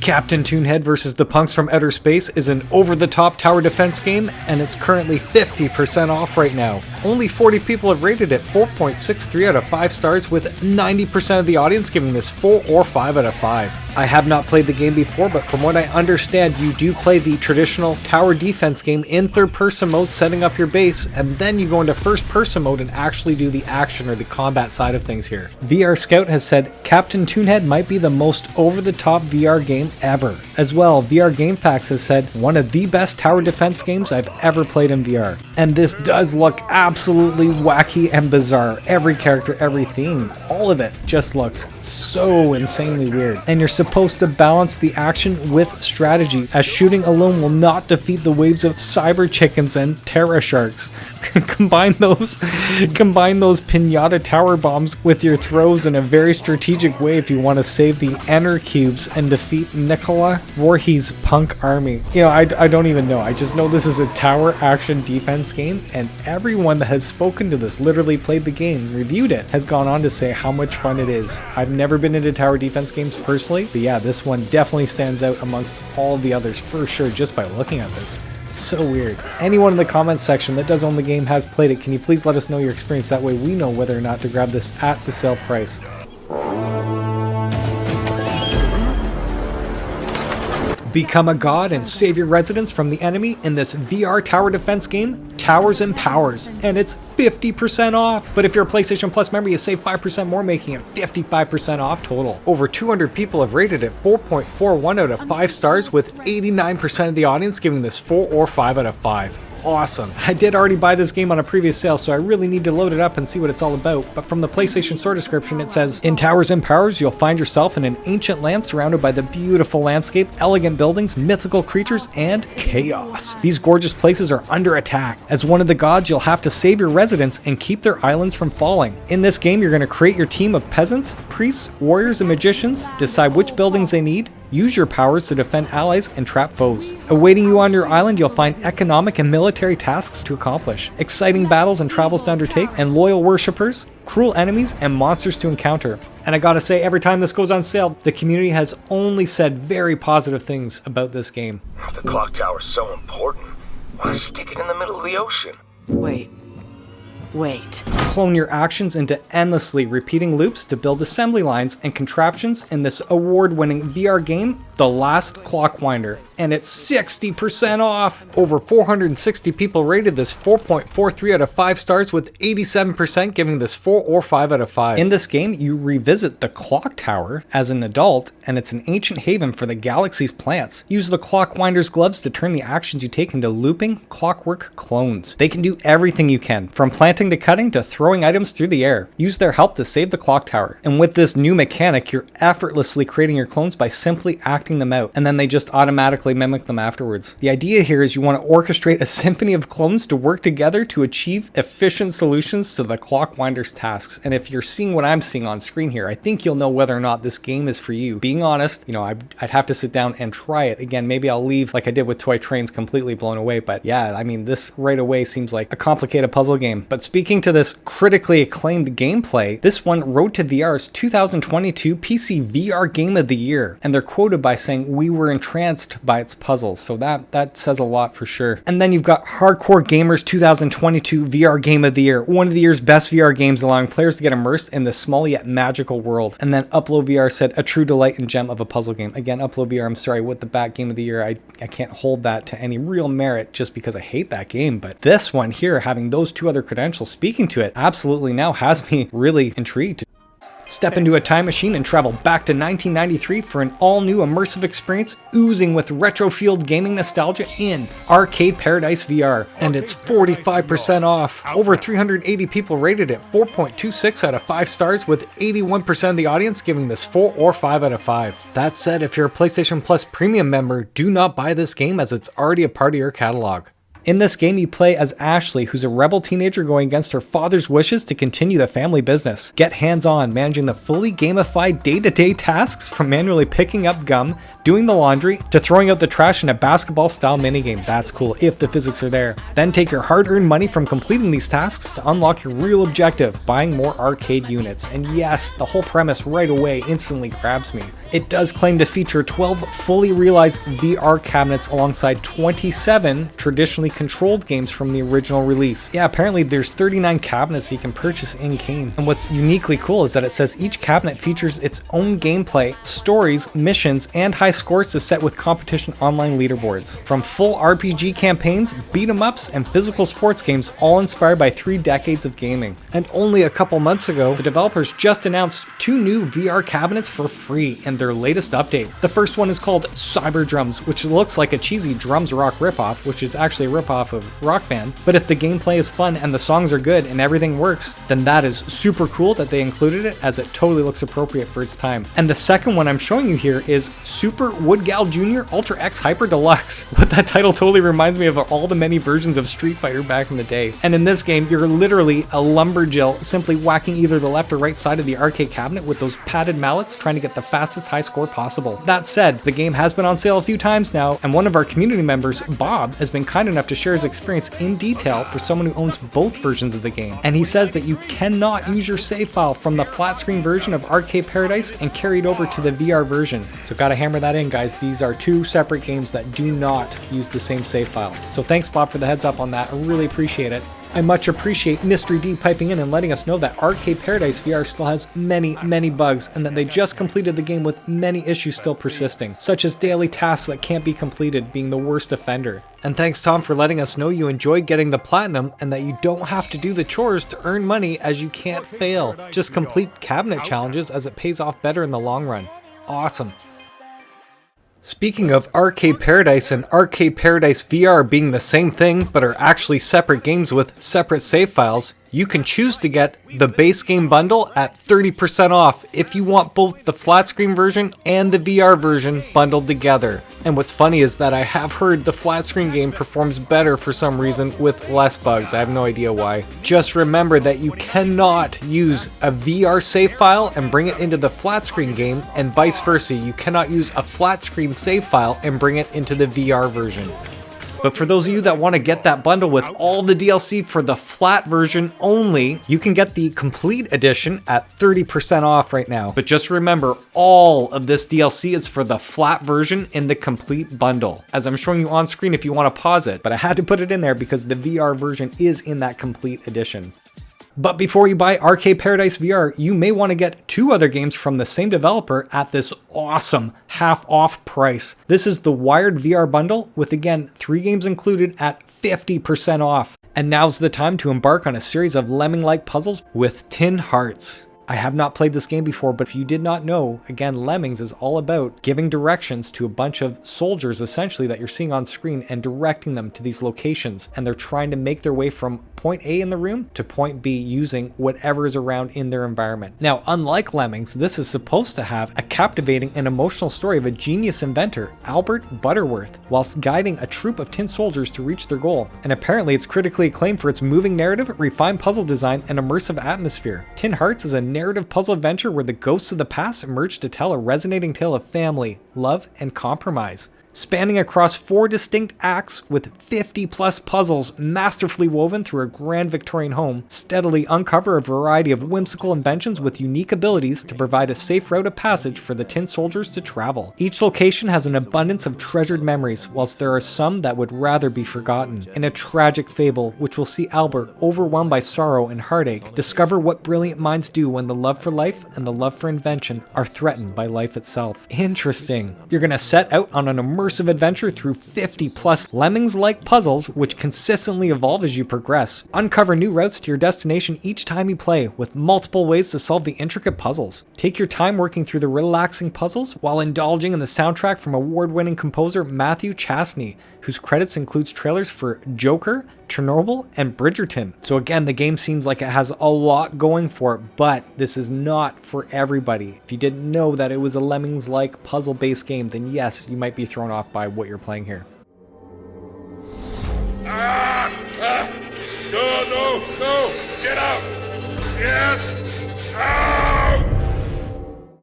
Captain Toonhead vs. the Punks from Outer Space is an over-the-top tower defense game, and it's currently 50% off right now. Only 40 people have rated it 4.63 out of 5 stars, with 90% of the audience giving this 4 or 5 out of 5. I have not played the game before, but from what I understand, you do play the traditional tower defense game in third-person mode, setting up your base, and then you go into first-person mode and actually do the action or the combat side of things here. VR Scout has said Captain Toonhead might be the most over-the-top VR game ever. As well, VR GameFAQs has said one of the best tower defense games I've ever played in VR. And this does look absolutely wacky and bizarre. Every character, every theme, all of it just looks so insanely weird. And you're supposed to balance the action with strategy, as shooting alone will not defeat the waves of cyber chickens and terra sharks. Combine those pinata tower bombs with your throws in a very strategic way if you want to save the Enter cubes and defeat Nicola Voorhees' punk army. You know, I don't even know. I just know this is a tower action defense game, and everyone that has spoken to this, literally played the game, reviewed it, has gone on to say how much fun it is. I've never been into tower defense games personally, but yeah, this one definitely stands out amongst all the others for sure just by looking at this. So weird. Anyone in the comments section that does own the game, has played it, can you please let us know your experience? That way we know whether or not to grab this at the sale price. Become a god and save your residents from the enemy in this VR tower defense game, Towers and Powers, and it's 50% off. But if you're a PlayStation Plus member, you save 5% more, making it 55% off total. Over 200 people have rated it 4.41 out of 5 stars, with 89% of the audience giving this 4 or 5 out of 5. Awesome. I did already buy this game on a previous sale, so I really need to load it up and see what it's all about. But from the PlayStation Store description, it says, in Towers and Powers, you'll find yourself in an ancient land surrounded by the beautiful landscape, elegant buildings, mythical creatures, and chaos. These gorgeous places are under attack. As one of the gods, you'll have to save your residents and keep their islands from falling. In this game, you're going to create your team of peasants, priests, warriors, and magicians, decide which buildings they need, use your powers to defend allies and trap foes. Awaiting you on your island, you'll find economic and military tasks to accomplish, exciting battles and travels to undertake, and loyal worshippers, cruel enemies, and monsters to encounter. And I gotta say, every time this goes on sale, the community has only said very positive things about this game. If the clock tower's so important, why stick it in the middle of the ocean? Wait, Wait. Clone your actions into endlessly repeating loops to build assembly lines and contraptions in this award-winning VR game, The Last Clockwinder. And it's 60% off! Over 460 people rated this 4.43 out of 5 stars, with 87% giving this 4 or 5 out of 5. In this game, you revisit the clock tower as an adult, and it's an ancient haven for the galaxy's plants. Use the Clockwinder's gloves to turn the actions you take into looping, clockwork clones. They can do everything you can, from planting to cutting to throwing items through the air. Use their help to save the clock tower. And with this new mechanic, you're effortlessly creating your clones by simply acting them out, and then they just automatically mimic them afterwards. The idea here is you want to orchestrate a symphony of clones to work together to achieve efficient solutions to the Clockwinder's tasks. And if you're seeing what I'm seeing on screen here, I think you'll know whether or not this game is for you. Being honest, you know, I'd have to sit down and try it. Again, maybe I'll leave like I did with Toy Trains completely blown away, but yeah, I mean, this right away seems like a complicated puzzle game. But speaking to this critically acclaimed gameplay, this one rode to VR's 2022 PC VR Game of the Year, and they're quoted by saying, "We were entranced by its puzzles." So that says a lot for sure. And then you've got Hardcore Gamers 2022 VR Game of the Year, one of the year's best VR games, allowing players to get immersed in this small yet magical world. And then Upload VR said, "A true delight and gem of a puzzle game." Again, Upload VR, I'm sorry, with the back Game of the Year, I can't hold that to any real merit just because I hate that game. But this one here, having those two other credentials speaking to it, absolutely now has me really intrigued. Step into a time machine and travel back to 1993 for an all-new immersive experience oozing with retro-fueled gaming nostalgia in Arcade Paradise VR. And it's 45% off. Over 380 people rated it 4.26 out of 5 stars, with 81% of the audience giving this 4 or 5 out of 5. That said, if you're a PlayStation Plus Premium member, do not buy this game as it's already a part of your catalog. In this game, you play as Ashley, who's a rebel teenager going against her father's wishes to continue the family business. Get hands-on, managing the fully gamified day-to-day tasks, from manually picking up gum, doing the laundry, to throwing out the trash in a basketball-style minigame. That's cool, if the physics are there. Then take your hard-earned money from completing these tasks to unlock your real objective, buying more arcade units. And yes, the whole premise right away instantly grabs me. It does claim to feature 12 fully realized VR cabinets alongside 27 traditionally controlled games from the original release. Yeah, apparently there's 39 cabinets you can purchase in-game. And what's uniquely cool is that it says each cabinet features its own gameplay, stories, missions, and high scores to set with competition online leaderboards. From full RPG campaigns, beat-em-ups, and physical sports games, all inspired by 3 decades of gaming. And only a couple months ago, the developers just announced 2 new VR cabinets for free in their latest update. The first one is called Cyber Drums, which looks like a cheesy Drums Rock ripoff, which is actually a ripoff of Rock Band. But if the gameplay is fun and the songs are good and everything works, then that is super cool that they included it, as it totally looks appropriate for its time. And the second one I'm showing you here is Super Woodgal Jr. Ultra X Hyper Deluxe. What that title totally reminds me of all the many versions of Street Fighter back in the day. And in this game, you're literally a lumberjill, simply whacking either the left or right side of the arcade cabinet with those padded mallets, trying to get the fastest high score possible. That said, the game has been on sale a few times now, and one of our community members, Bob, has been kind enough to share his experience in detail for someone who owns both versions of the game. And he says that you cannot use your save file from the flat screen version of Arcade Paradise and carry it over to the VR version. So gotta hammer that in, guys. These are 2 separate games that do not use the same save file. So thanks, Bob, for the heads up on that. I really appreciate it. I much appreciate Mystery D piping in and letting us know that Arcade Paradise VR still has many bugs, and that they just completed the game with many issues still persisting, such as daily tasks that can't be completed being the worst offender. And thanks, Tom, for letting us know you enjoy getting the platinum and that you don't have to do the chores to earn money, as you can't fail. Just complete cabinet challenges, as it pays off better in the long run. Awesome. Speaking of Arcade Paradise and Arcade Paradise VR being the same thing but are actually separate games with separate save files, you can choose to get the base game bundle at 30% off if you want both the flat screen version and the VR version bundled together. And what's funny is that I have heard the flat screen game performs better for some reason with less bugs. I have no idea why. Just remember that you cannot use a VR save file and bring it into the flat screen game, and vice versa. You cannot use a flat screen save file and bring it into the VR version. But for those of you that want to get that bundle with all the DLC for the flat version only, you can get the complete edition at 30% off right now. But just remember, all of this DLC is for the flat version in the complete bundle, as I'm showing you on screen if you want to pause it. But I had to put it in there because the VR version is in that complete edition. But before you buy Arcade Paradise VR, you may want to get 2 other games from the same developer at this awesome half-off price. This is the Wired VR bundle with, again, 3 games included at 50% off. And now's the time to embark on a series of lemming-like puzzles with Tin Hearts. I have not played this game before, but if you did not know, again, Lemmings is all about giving directions to a bunch of soldiers, essentially, that you're seeing on screen and directing them to these locations. And they're trying to make their way from point A in the room to point B using whatever is around in their environment. Now, unlike Lemmings, this is supposed to have a captivating and emotional story of a genius inventor, Albert Butterworth, whilst guiding a troop of tin soldiers to reach their goal. And apparently it's critically acclaimed for its moving narrative, refined puzzle design, and immersive atmosphere. Tin Hearts is a narrative puzzle adventure where the ghosts of the past emerge to tell a resonating tale of family, love, and compromise. Spanning across 4 distinct acts with 50 plus puzzles masterfully woven through a grand Victorian home, steadily uncover a variety of whimsical inventions with unique abilities to provide a safe route of passage for the tin soldiers to travel. Each location has an abundance of treasured memories, whilst there are some that would rather be forgotten. In a tragic fable, which will see Albert, overwhelmed by sorrow and heartache, discover what brilliant minds do when the love for life and the love for invention are threatened by life itself. Interesting. You're gonna set out on an immersive adventure through 50 plus Lemmings-like puzzles which consistently evolve as you progress. Uncover new routes to your destination each time you play, with multiple ways to solve the intricate puzzles. Take your time working through the relaxing puzzles while indulging in the soundtrack from award-winning composer Matthew Chastney, whose credits includes trailers for Joker, Chernobyl, and Bridgerton. So again, the game seems like it has a lot going for it, but this is not for everybody. If you didn't know that it was a Lemmings-like puzzle-based game, then yes, you might be thrown off by what you're playing here. No, get out! Get out!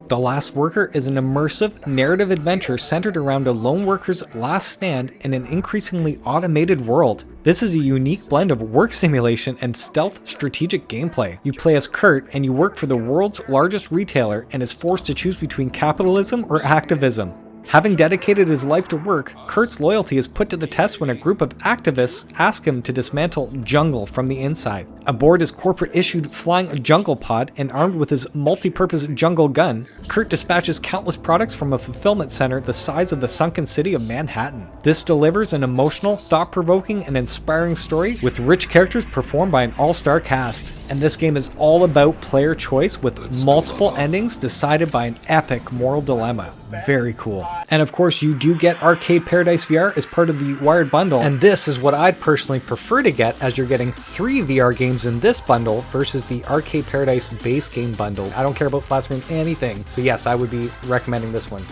The Last Worker is an immersive, narrative adventure centered around a lone worker's last stand in an increasingly automated world. This is a unique blend of work simulation and stealth strategic gameplay. You play as Kurt and you work for the world's largest retailer and is forced to choose between capitalism or activism. Having dedicated his life to work, Kurt's loyalty is put to the test when a group of activists ask him to dismantle Jungle from the inside. Aboard his corporate-issued flying jungle pod and armed with his multi-purpose jungle gun, Kurt dispatches countless products from a fulfillment center the size of the sunken city of Manhattan. This delivers an emotional, thought-provoking, and inspiring story with rich characters performed by an all-star cast. And this game is all about player choice with multiple endings decided by an epic moral dilemma. Very cool. And of course, you do get Arcade Paradise VR as part of the Wired bundle, and this is what I'd personally prefer to get, as you're getting 3 VR games in this bundle versus the Arcade Paradise base game bundle. I don't care about flat screen anything, so yes, I would be recommending this one.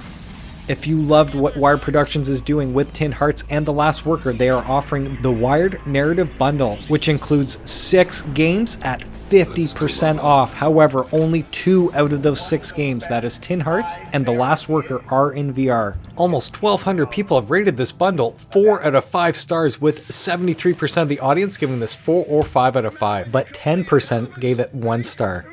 If you loved what Wired Productions is doing with Tin Hearts and The Last Worker, they are offering the Wired Narrative Bundle, which includes 6 games at 50% off. However, only 2 out of those 6 games, that is Tin Hearts and The Last Worker, are in VR. Almost 1,200 people have rated this bundle 4 out of 5 stars, with 73% of the audience giving this 4 or 5 out of 5, but 10% gave it 1 star.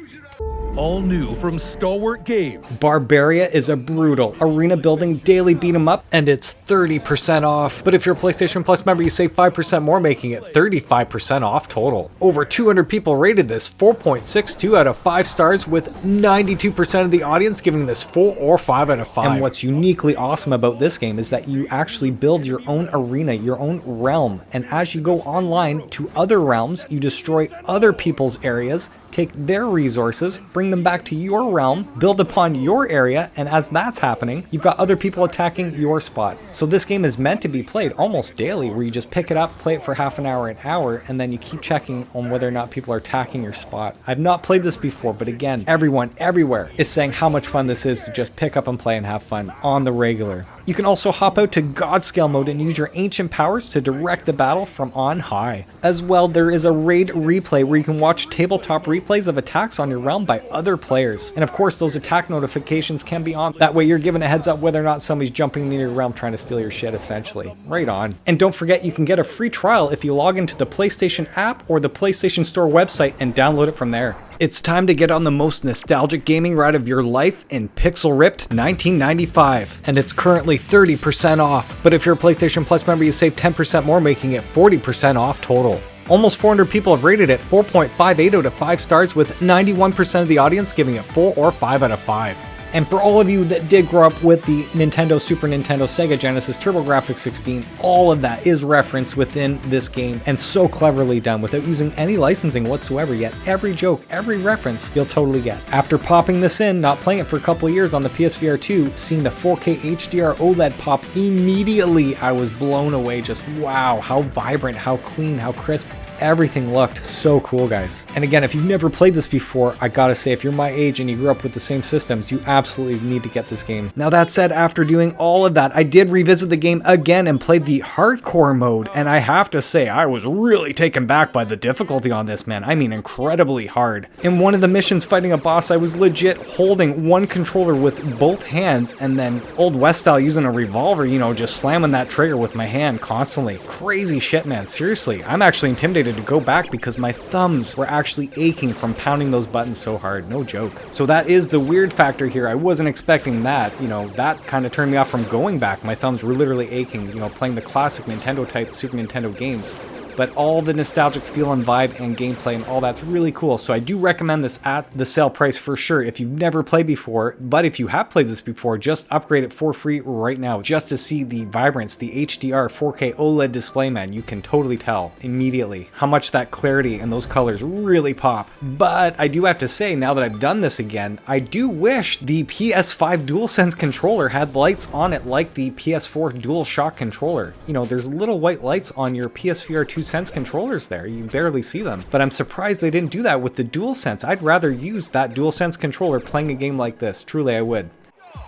All new from Stalwart Games. Barbaria is a brutal arena building daily beat 'em up, and it's 30% off. But if you're a PlayStation Plus member, you save 5% more, making it 35% off total. Over 200 people rated this 4.62 out of 5 stars, with 92% of the audience giving this 4 or 5 out of 5. And what's uniquely awesome about this game is that you actually build your own arena, your own realm. And as you go online to other realms, you destroy other people's areas, take their resources, bring them back to your realm, build upon your area, and as that's happening, you've got other people attacking your spot. So this game is meant to be played almost daily, where you just pick it up, play it for half an hour, and then you keep checking on whether or not people are attacking your spot. I've not played this before, but again, everyone, everywhere is saying how much fun this is to just pick up and play and have fun on the regular. You can also hop out to God Scale mode and use your ancient powers to direct the battle from on high. As well, there is a raid replay where you can watch tabletop replays of attacks on your realm by other players. And of course, those attack notifications can be on. That way you're given a heads up whether or not somebody's jumping near your realm trying to steal your shit, essentially. Right on. And don't forget, you can get a free trial if you log into the PlayStation app or the PlayStation Store website and download it from there. It's time to get on the most nostalgic gaming ride of your life in Pixel Ripped 1995, and it's currently 30% off. But if you're a PlayStation Plus member, you save 10% more, making it 40% off total. Almost 400 people have rated it 4.58 out of 5 stars, with 91% of the audience giving it 4 or 5 out of 5. And for all of you that did grow up with the Nintendo, Super Nintendo, Sega Genesis, TurboGrafx 16, all of that is referenced within this game, and so cleverly done without using any licensing whatsoever, yet every joke, every reference you'll totally get. After popping this in, not playing it for a couple of years on the PSVR 2, seeing the 4K HDR OLED pop immediately, I was blown away. Just wow, how vibrant, how clean, how crisp. Everything looked so cool, guys. And again, if you've never played this before, I gotta say, if you're my age and you grew up with the same systems, you absolutely need to get this game. Now that said, after doing all of that, I did revisit the game again and played the hardcore mode, and I have to say, I was really taken back by the difficulty on this, man. I mean, incredibly hard. In one of the missions fighting a boss, I was legit holding one controller with both hands, and then Old West style using a revolver, you know, just slamming that trigger with my hand constantly. Crazy shit, man. Seriously, I'm actually intimidated to go back because my thumbs were actually aching from pounding those buttons so hard. No joke. So that is the weird factor here. I wasn't expecting that. You know, that kind of turned me off from going back. My thumbs were literally aching, you know, playing the classic Nintendo type Super Nintendo games. But all the nostalgic feel and vibe and gameplay and all that's really cool. So I do recommend this at the sale price for sure if you've never played before. But if you have played this before, just upgrade it for free right now just to see the vibrance, the HDR 4K OLED display, man. You can totally tell immediately how much that clarity and those colors really pop. But I do have to say, now that I've done this again, I do wish the PS5 DualSense controller had lights on it like the PS4 DualShock controller. You know, there's little white lights on your PSVR 2 Sense controllers there. You barely see them. But I'm surprised they didn't do that with the DualSense. I'd rather use that DualSense controller playing a game like this. Truly, I would.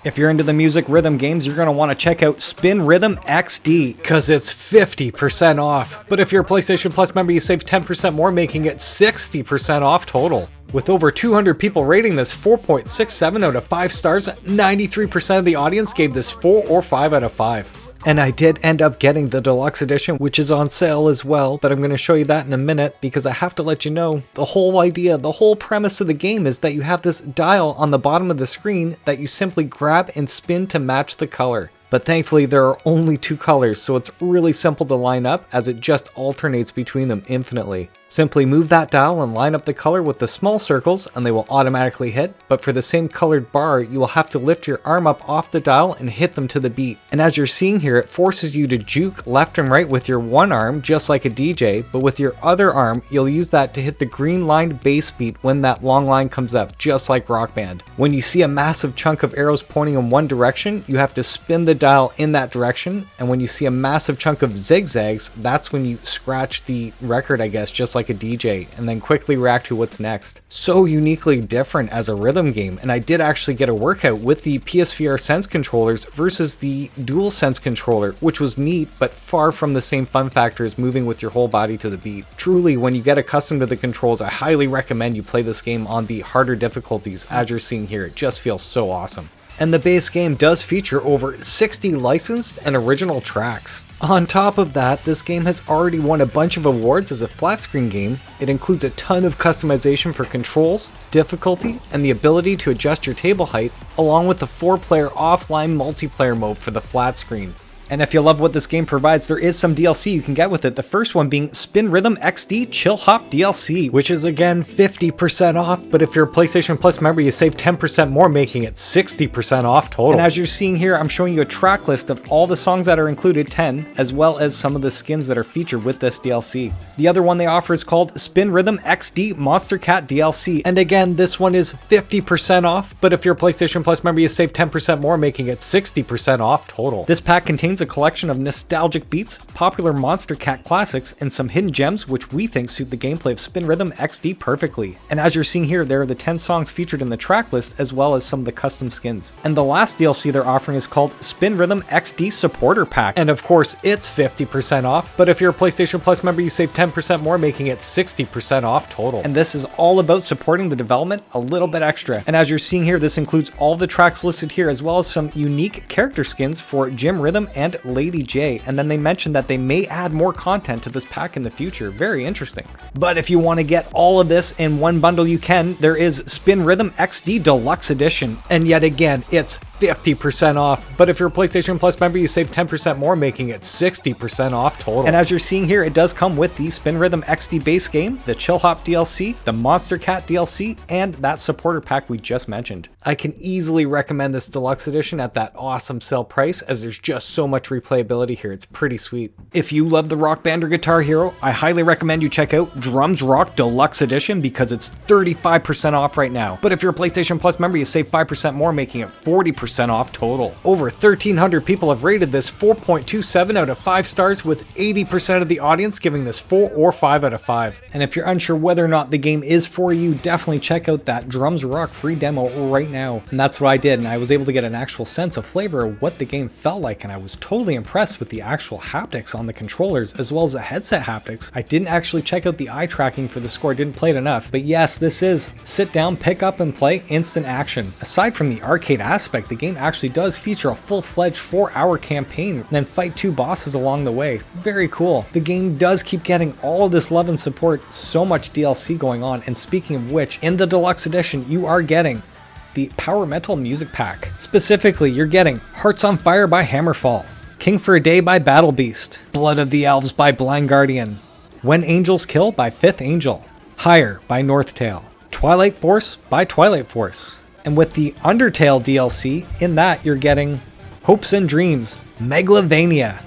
If you're into the music rhythm games, you're going to want to check out Spin Rhythm XD, because it's 50% off. But if you're a PlayStation Plus member, you save 10% more, making it 60% off total. With over 200 people rating this 4.67 out of 5 stars, 93% of the audience gave this 4 or 5 out of 5. And I did end up getting the Deluxe edition, which is on sale as well, but I'm going to show you that in a minute because I have to let you know the whole idea, the whole premise of the game is that you have this dial on the bottom of the screen that you simply grab and spin to match the color. But thankfully there are only 2 colors, so it's really simple to line up as it just alternates between them infinitely. Simply move that dial and line up the color with the small circles and they will automatically hit, but for the same colored bar, you will have to lift your arm up off the dial and hit them to the beat. And as you're seeing here, it forces you to juke left and right with your one arm, just like a DJ, but with your other arm, you'll use that to hit the green lined bass beat when that long line comes up, just like Rock Band. When you see a massive chunk of arrows pointing in one direction, you have to spin the dial in that direction, and when you see a massive chunk of zigzags, that's when you scratch the record, I guess, just like a DJ, and then quickly react to what's next. So uniquely different as a rhythm game, and I did actually get a workout with the PSVR Sense controllers versus the DualSense controller, which was neat, but far from the same fun factor as moving with your whole body to the beat. Truly, when you get accustomed to the controls, I highly recommend you play this game on the harder difficulties. As you're seeing here, it just feels so awesome. And the base game does feature over 60 licensed and original tracks. On top of that, this game has already won a bunch of awards as a flat screen game. It includes a ton of customization for controls, difficulty, and the ability to adjust your table height, along with the 4-player offline multiplayer mode for the flat screen. And if you love what this game provides, there is some DLC you can get with it. The first one being Spin Rhythm XD Chill Hop DLC, which is again 50% off, but if you're a PlayStation Plus member, you save 10% more, making it 60% off total. And as you're seeing here, I'm showing you a track list of all the songs that are included, 10, as well as some of the skins that are featured with this DLC. The other one they offer is called Spin Rhythm XD Monster Cat DLC, and again, this one is 50% off, but if you're a PlayStation Plus member, you save 10% more, making it 60% off total. This pack contains a collection of nostalgic beats, popular Monster Cat classics, and some hidden gems which we think suit the gameplay of Spin Rhythm XD perfectly. And as you're seeing here, there are the 10 songs featured in the track list as well as some of the custom skins. And the last DLC they're offering is called Spin Rhythm XD Supporter Pack, and of course it's 50% off, but if you're a PlayStation Plus member, you save 10% more, making it 60% off total. And this is all about supporting the development a little bit extra. And as you're seeing here, this includes all the tracks listed here as well as some unique character skins for Jim Rhythm and and Lady J, and then they mentioned that they may add more content to this pack in the future. Very interesting. But if you want to get all of this in one bundle, you can. There is Spin Rhythm XD Deluxe Edition, and yet again, it's 50% off. But if you're a PlayStation Plus member, you save 10% more, making it 60% off total. And as you're seeing here, it does come with the Spin Rhythm XD base game, the Chill Hop DLC, the Monster Cat DLC, and that supporter pack we just mentioned. I can easily recommend this Deluxe Edition at that awesome sale price, as there's just so much replayability here. It's pretty sweet. If you love the Rock Band or Guitar Hero, I highly recommend you check out Drums Rock Deluxe Edition because it's 35% off right now. But if you're a PlayStation Plus member, you save 5% more, making it 40% off total. Over 1,300 people have rated this 4.27 out of 5 stars, with 80% of the audience giving this 4 or 5 out of 5. And if you're unsure whether or not the game is for you, definitely check out that Drums Rock free demo right now. And that's what I did, and I was able to get an actual sense of flavor of what the game felt like, and I was totally impressed with the actual haptics on the controllers as well as the headset haptics. I didn't actually check out the eye tracking for the score, didn't play it enough, but yes, this is sit down, pick up and play, instant action. Aside from the arcade aspect, the game actually does feature a full-fledged 4-hour campaign and then fight 2 bosses along the way. Very cool. The game does keep getting all of this love and support, so much DLC going on, and speaking of which, in the Deluxe Edition you are getting the Power Metal Music Pack. Specifically, you're getting Hearts on Fire by Hammerfall, King for a Day by Battle Beast, Blood of the Elves by Blind Guardian, When Angels Kill by Fifth Angel, Higher by Northtail, Twilight Force by Twilight Force. And with the Undertale DLC, in that you're getting Hopes and Dreams, Megalovania.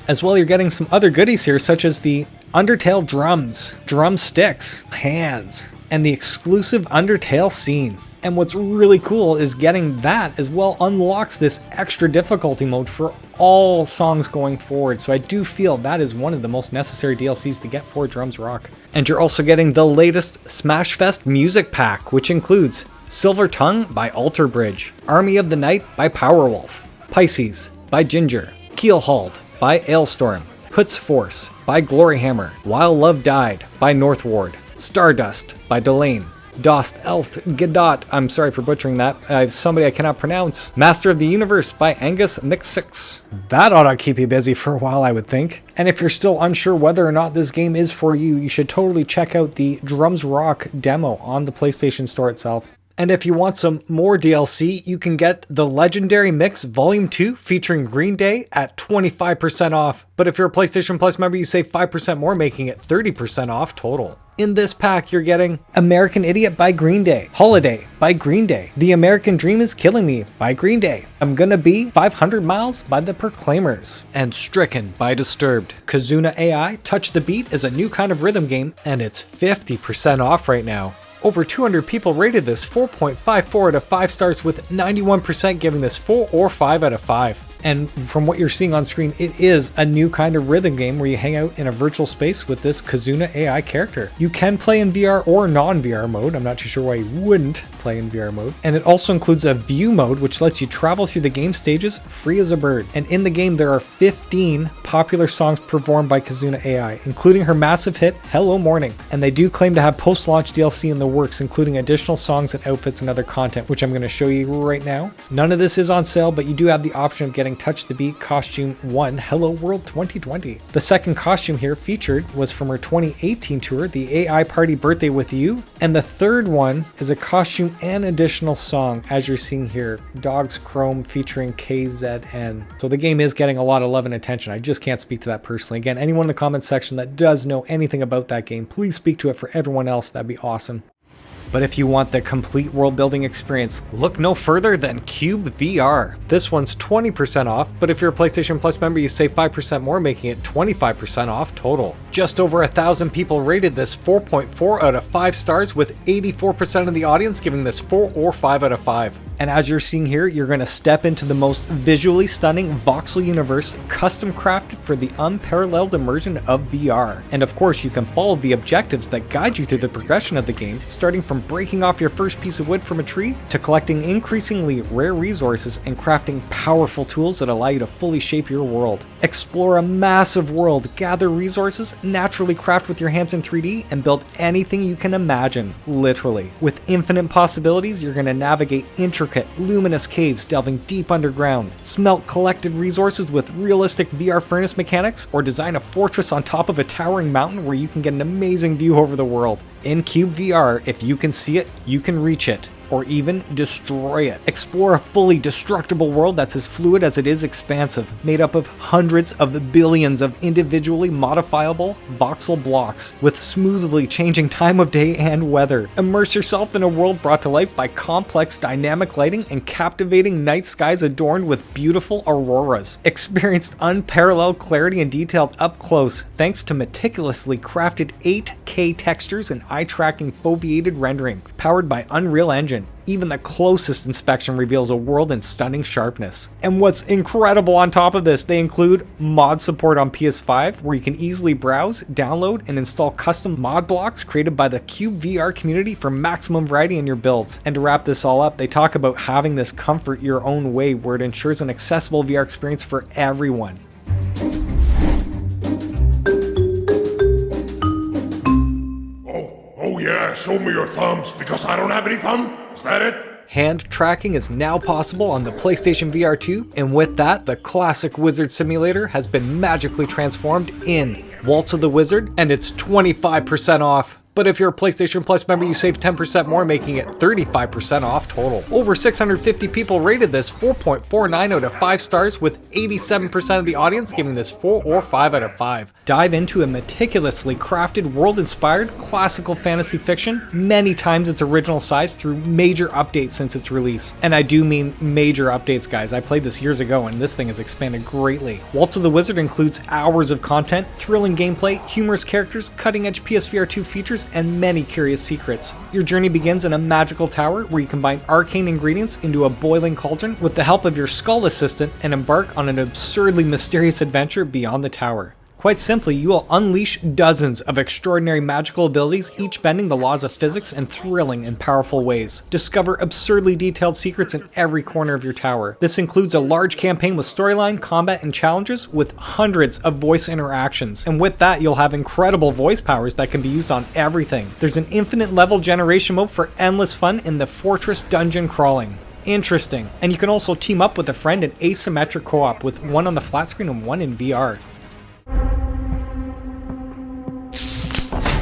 As well, you're getting some other goodies here, such as the Undertale drums, drumsticks, hands, and the exclusive Undertale scene. And what's really cool is getting that as well unlocks this extra difficulty mode for all songs going forward. So I do feel that is one of the most necessary DLCs to get for Drums Rock. And you're also getting the latest Smashfest music pack, which includes Silver Tongue by Alter Bridge, Army of the Night by Powerwolf, Pisces by Ginger, Keelhauled by Ailstorm, Hood's Force by Gloryhammer, While Love Died by Northward, Stardust by Delane, Dost Elft Gadot, I'm sorry for butchering that, somebody I cannot pronounce, Master of the Universe by Angus Mix6. That ought to keep you busy for a while, I would think. And if you're still unsure whether or not this game is for you, you should totally check out the Drums Rock demo on the PlayStation Store itself. And if you want some more DLC, you can get the Legendary Mix Volume 2 featuring Green Day at 25% off. But if you're a PlayStation Plus member, you save 5% more, making it 30% off total. In this pack, you're getting American Idiot by Green Day, Holiday by Green Day, The American Dream is Killing Me by Green Day, I'm Gonna Be 500 Miles by The Proclaimers, and Stricken by Disturbed. Kizuna AI Touch the Beat is a new kind of rhythm game, and it's 50% off right now. Over 200 people rated this 4.54 out of 5 stars, with 91% giving this 4 or 5 out of 5. And from what you're seeing on screen, it is a new kind of rhythm game where you hang out in a virtual space with this Kizuna AI character. You can play in VR or non-VR mode. I'm not too sure why you wouldn't play in VR mode. And it also includes a view mode, which lets you travel through the game stages free as a bird. And in the game, there are 15 popular songs performed by Kizuna AI, including her massive hit, Hello Morning. And they do claim to have post-launch DLC in the works, including additional songs and outfits and other content, which I'm going to show you right now. None of this is on sale, but you do have the option of getting Touch the Beat Costume 1 Hello World 2020. The second costume here featured was from her 2018 tour, the AI Party Birthday With You, and the third one is a costume and additional song, as you're seeing here, Dogs Chrome featuring KZN. So the game is getting a lot of love and attention. I just can't speak to that personally. Again, anyone in the comments section that does know anything about that game, please speak to it for everyone else. That'd be awesome. But if you want the complete world building experience, look no further than cyubeVR. This one's 20% off, but if you're a PlayStation Plus member, you save 5% more, making it 25% off total. Just over 1,000 people rated this 4.4 out of 5 stars, with 84% of the audience giving this 4 or 5 out of 5. And as you're seeing here, you're going to step into the most visually stunning voxel universe, custom crafted for the unparalleled immersion of VR. And of course, you can follow the objectives that guide you through the progression of the game, starting from breaking off your first piece of wood from a tree, to collecting increasingly rare resources and crafting powerful tools that allow you to fully shape your world. Explore a massive world, gather resources, naturally craft with your hands in 3D, and build anything you can imagine, literally. With infinite possibilities, you're going to navigate intricate, luminous caves delving deep underground, smelt collected resources with realistic VR furnace mechanics, or design a fortress on top of a towering mountain where you can get an amazing view over the world. In cyubeVR, if you can see it, you can reach it, or even destroy it. Explore a fully destructible world that's as fluid as it is expansive, made up of hundreds of billions of individually modifiable voxel blocks, with smoothly changing time of day and weather. Immerse yourself in a world brought to life by complex dynamic lighting and captivating night skies adorned with beautiful auroras. Experience unparalleled clarity and detail up close, thanks to meticulously crafted 8K textures and eye-tracking foveated rendering, powered by Unreal Engine. Even the closest inspection reveals a world in stunning sharpness. And what's incredible on top of this, they include mod support on PS5, where you can easily browse, download, and install custom mod blocks created by the cyubeVR community for maximum variety in your builds. And to wrap this all up, they talk about having this comfort your own way, where it ensures an accessible VR experience for everyone. Oh yeah, show me your thumbs, because I don't have any thumb. Is that it? Hand tracking is now possible on the PlayStation VR 2, and with that, the classic Wizard Simulator has been magically transformed in Waltz of the Wizard, and it's 25% off. But if you're a PlayStation Plus member, you save 10% more, making it 35% off total. Over 650 people rated this 4.49 out of 5 stars, with 87% of the audience giving this 4 or 5 out of 5. Dive into a meticulously crafted, world-inspired, classical fantasy fiction, many times its original size, through major updates since its release. And I do mean major updates, guys. I played this years ago, and this thing has expanded greatly. Waltz of the Wizard includes hours of content, thrilling gameplay, humorous characters, cutting-edge PSVR 2 features, and many curious secrets. Your journey begins in a magical tower where you combine arcane ingredients into a boiling cauldron with the help of your skull assistant and embark on an absurdly mysterious adventure beyond the tower. Quite simply, you will unleash dozens of extraordinary magical abilities, each bending the laws of physics in thrilling and powerful ways. Discover absurdly detailed secrets in every corner of your tower. This includes a large campaign with storyline, combat, and challenges, with hundreds of voice interactions. And with that, you'll have incredible voice powers that can be used on everything. There's an infinite level generation mode for endless fun in the fortress dungeon crawling. Interesting. And you can also team up with a friend in asymmetric co-op, with one on the flat screen and one in VR.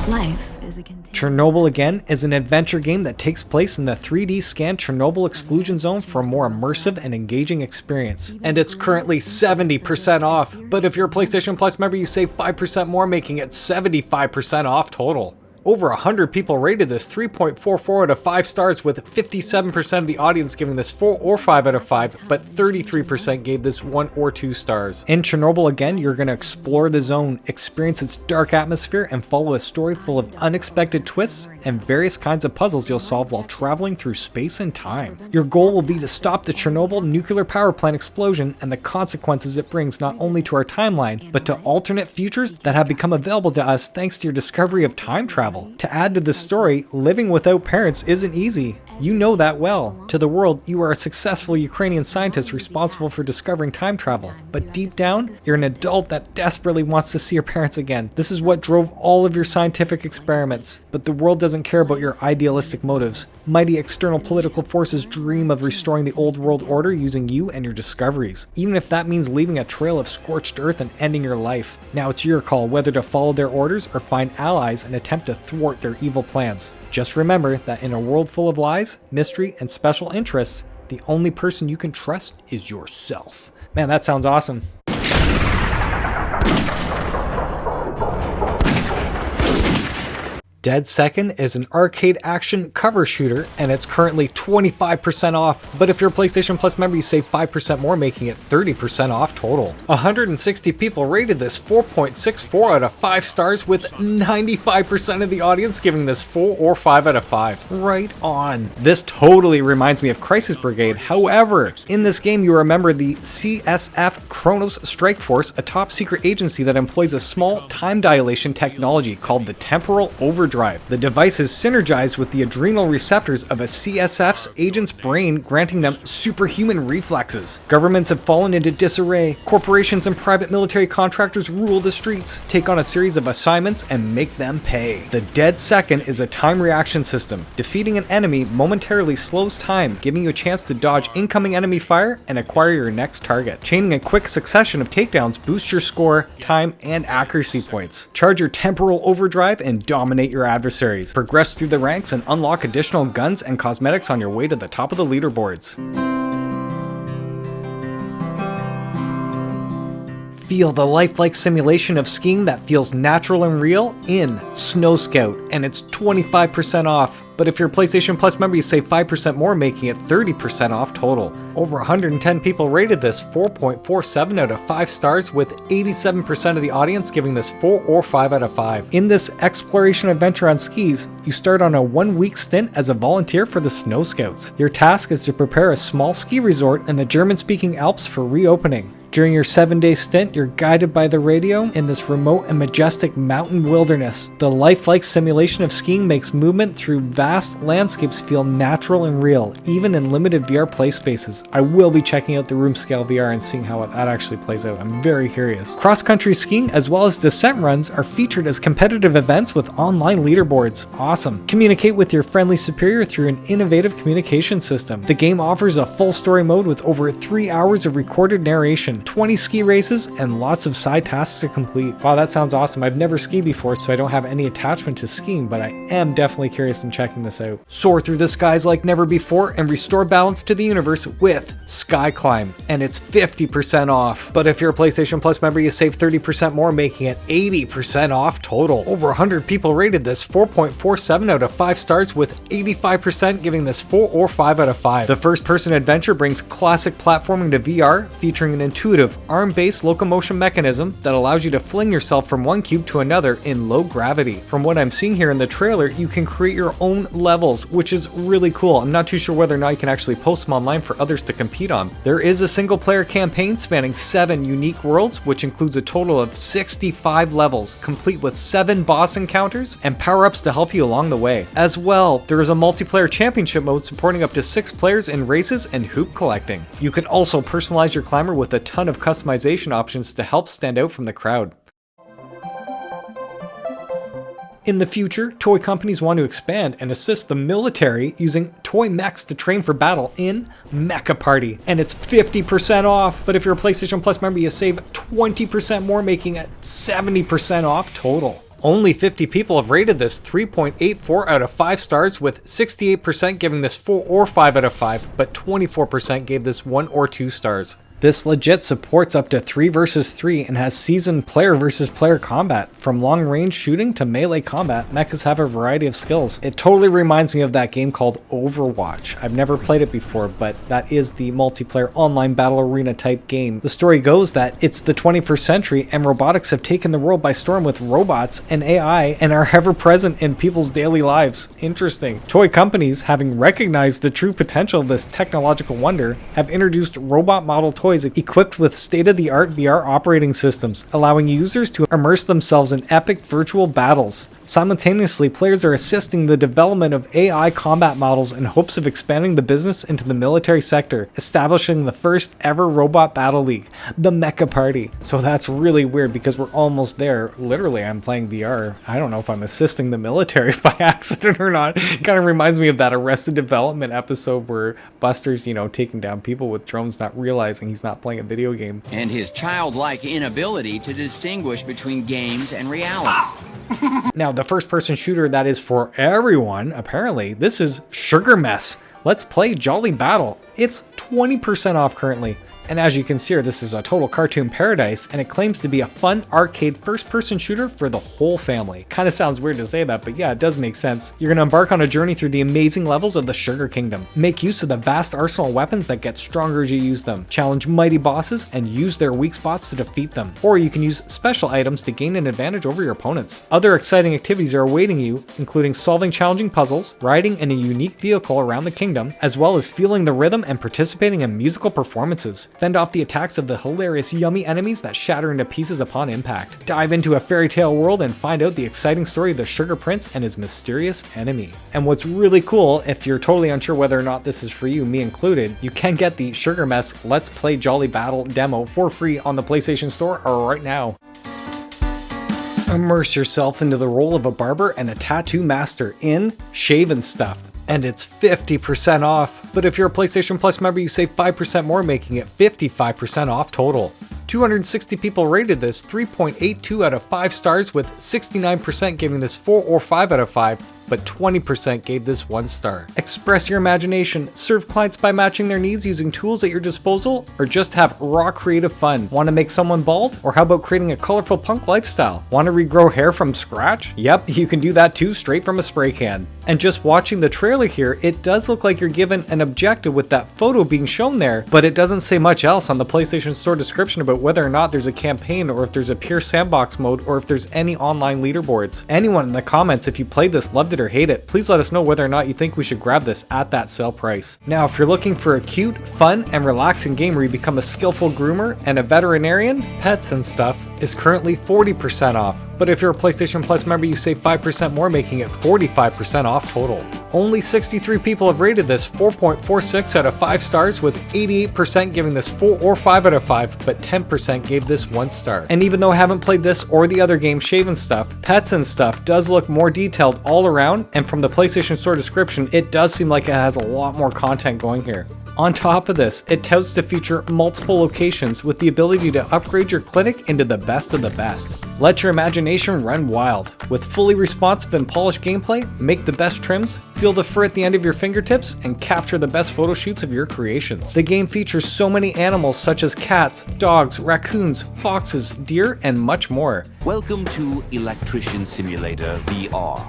Life is a Chernobyl Again is an adventure game that takes place in the 3D scanned Chernobyl exclusion zone for a more immersive and engaging experience. And it's currently 70% off, but if you're a PlayStation Plus member, you save 5% more, making it 75% off total. Over 100 people rated this 3.44 out of 5 stars, with 57% of the audience giving this 4 or 5 out of 5, but 33% gave this 1 or 2 stars. In Chernobyl Again, you're going to explore the zone, experience its dark atmosphere, and follow a story full of unexpected twists and various kinds of puzzles you'll solve while traveling through space and time. Your goal will be to stop the Chernobyl nuclear power plant explosion and the consequences it brings not only to our timeline, but to alternate futures that have become available to us thanks to your discovery of time travel. To add to this story, living without parents isn't easy. You know that well. To the world, you are a successful Ukrainian scientist responsible for discovering time travel. But deep down, you're an adult that desperately wants to see your parents again. This is what drove all of your scientific experiments. But the world doesn't care about your idealistic motives. Mighty external political forces dream of restoring the old world order using you and your discoveries, even if that means leaving a trail of scorched earth and ending your life. Now it's your call whether to follow their orders or find allies and attempt to thwart their evil plans. Just remember that in a world full of lies, mystery, and special interests, the only person you can trust is yourself. Man, that sounds awesome. Dead Second is an arcade action cover shooter, and it's currently 25% off. But if you're a PlayStation Plus member, you save 5% more, making it 30% off total. 160 people rated this 4.64 out of 5 stars, with 95% of the audience giving this 4 or 5 out of 5. Right on. This totally reminds me of Crisis Brigade. However, in this game you remember the CSF Kronos Strike Force, a top secret agency that employs a small time dilation technology called the Temporal Overdrive overdrive. The device is synergized with the adrenal receptors of a CSF's agent's brain, granting them superhuman reflexes. Governments have fallen into disarray. Corporations and private military contractors rule the streets, take on a series of assignments, and make them pay. The dead second is a time reaction system. Defeating an enemy momentarily slows time, giving you a chance to dodge incoming enemy fire and acquire your next target. Chaining a quick succession of takedowns boosts your score, time, and accuracy points. Charge your temporal overdrive and dominate your adversaries. Progress through the ranks and unlock additional guns and cosmetics on your way to the top of the leaderboards. Feel the lifelike simulation of skiing that feels natural and real in Snow Scout, and it's 25% off. But if you're a PlayStation Plus member, you save 5% more, making it 30% off total. Over 110 people rated this 4.47 out of 5 stars, with 87% of the audience giving this 4 or 5 out of 5. In this exploration adventure on skis, you start on a 1-week stint as a volunteer for the Snow Scouts. Your task is to prepare a small ski resort in the German-speaking Alps for reopening. During your 7-day stint, you're guided by the radio in this remote and majestic mountain wilderness. The lifelike simulation of skiing makes movement through vast landscapes feel natural and real, even in limited VR play spaces. I will be checking out the room scale VR and seeing how that actually plays out. I'm very curious. Cross-country skiing as well as descent runs are featured as competitive events with online leaderboards. Awesome. Communicate with your friendly superior through an innovative communication system. The game offers a full story mode with over 3 hours of recorded narration, 20 ski races, and lots of side tasks to complete. Wow, that sounds awesome. I've never skied before, so I don't have any attachment to skiing, but I am definitely curious in checking this out. Soar through the skies like never before and restore balance to the universe with Sky Climb, and it's 50% off. But if you're a PlayStation Plus member, you save 30% more, making it 80% off total. Over 100 people rated this 4.47 out of 5 stars, with 85% giving this 4 or 5 out of 5. The first-person adventure brings classic platforming to VR, featuring an intuitive arm-based locomotion mechanism that allows you to fling yourself from one cube to another in low gravity. From what I'm seeing here in the trailer, you can create your own levels, which is really cool. I'm not too sure whether or not you can actually post them online for others to compete on. There is a single-player campaign spanning 7 unique worlds, which includes a total of 65 levels, complete with 7 boss encounters and power-ups to help you along the way. As well, there is a multiplayer championship mode supporting up to 6 players in races and hoop collecting. You can also personalize your climber with a ton of customization options to help stand out from the crowd. In the future, toy companies want to expand and assist the military using toy mechs to train for battle in Mecha Party, and it's 50% off. But if you're a PlayStation Plus member, you save 20% more, making it 70% off total. Only 50 people have rated this 3.84 out of 5 stars, with 68% giving this 4 or 5 out of 5, but 24% gave this 1 or 2 stars. This legit supports up to 3 versus 3 and has seasoned player versus player combat. From long range shooting to melee combat, mechas have a variety of skills. It totally reminds me of that game called Overwatch. I've never played it before, but that is the multiplayer online battle arena type game. The story goes that it's the 21st century and robotics have taken the world by storm with robots and AI and are ever present in people's daily lives. Interesting. Toy companies, having recognized the true potential of this technological wonder, have introduced robot model toys equipped with state-of-the-art VR operating systems, allowing users to immerse themselves in epic virtual battles. Simultaneously, players are assisting the development of AI combat models in hopes of expanding the business into the military sector, establishing the first ever robot battle league, the Mecha Party. So that's really weird because we're almost there. Literally, I'm playing VR. I don't know if I'm assisting the military by accident or not. It kind of reminds me of that Arrested Development episode where Buster's, taking down people with drones, not realizing he's not playing a video game. And his childlike inability to distinguish between games and reality. Now, the first-person shooter that is for everyone, apparently, this is Sugar Mess. Let's play Jolly Battle. It's 20% off currently. And as you can see here, this is a total cartoon paradise, and it claims to be a fun arcade first-person shooter for the whole family. Kind of sounds weird to say that, but yeah, it does make sense. You're going to embark on a journey through the amazing levels of the Sugar Kingdom. Make use of the vast arsenal of weapons that get stronger as you use them. Challenge mighty bosses and use their weak spots to defeat them. Or you can use special items to gain an advantage over your opponents. Other exciting activities are awaiting you, including solving challenging puzzles, riding in a unique vehicle around the kingdom, as well as feeling the rhythm and participating in musical performances. Fend off the attacks of the hilarious yummy enemies that shatter into pieces upon impact. Dive into a fairy tale world and find out the exciting story of the Sugar Prince and his mysterious enemy. And what's really cool, if you're totally unsure whether or not this is for you, me included, you can get the Sugar Mess Let's Play Jolly Battle demo for free on the PlayStation Store right now. Immerse yourself into the role of a barber and a tattoo master in Shaven Stuff. And it's 50% off. But if you're a PlayStation Plus member, you save 5% more, making it 55% off total. 260 people rated this 3.82 out of 5 stars, with 69% giving this 4 or 5 out of 5, but 20% gave this 1 star. Express your imagination, serve clients by matching their needs using tools at your disposal, or just have raw creative fun. Want to make someone bald? Or how about creating a colorful punk lifestyle? Want to regrow hair from scratch? Yep, you can do that too, straight from a spray can. And just watching the trailer here, it does look like you're given an objective with that photo being shown there, but it doesn't say much else on the PlayStation Store description about whether or not there's a campaign, or if there's a pure sandbox mode, or if there's any online leaderboards. Anyone in the comments, if you played this, loved it or hate it, please let us know whether or not you think we should grab this at that sale price. Now, if you're looking for a cute, fun, and relaxing game where you become a skillful groomer and a veterinarian, Pets and Stuff is currently 40% off. But if you're a PlayStation Plus member, you save 5% more, making it 45% off total. Only 63 people have rated this 4.46 out of 5 stars, with 88% giving this 4 or 5 out of 5, but 10% gave this 1 star. And even though I haven't played this or the other game Shaven Stuff, Pets and Stuff does look more detailed all around, and from the PlayStation Store description, it does seem like it has a lot more content going here. On top of this, it touts to feature multiple locations with the ability to upgrade your clinic into the best of the best. Let your imagination run wild. With fully responsive and polished gameplay, make the best trims, feel the fur at the end of your fingertips, and capture the best photo shoots of your creations. The game features so many animals such as cats, dogs, raccoons, foxes, deer, and much more. Welcome to Electrician Simulator VR.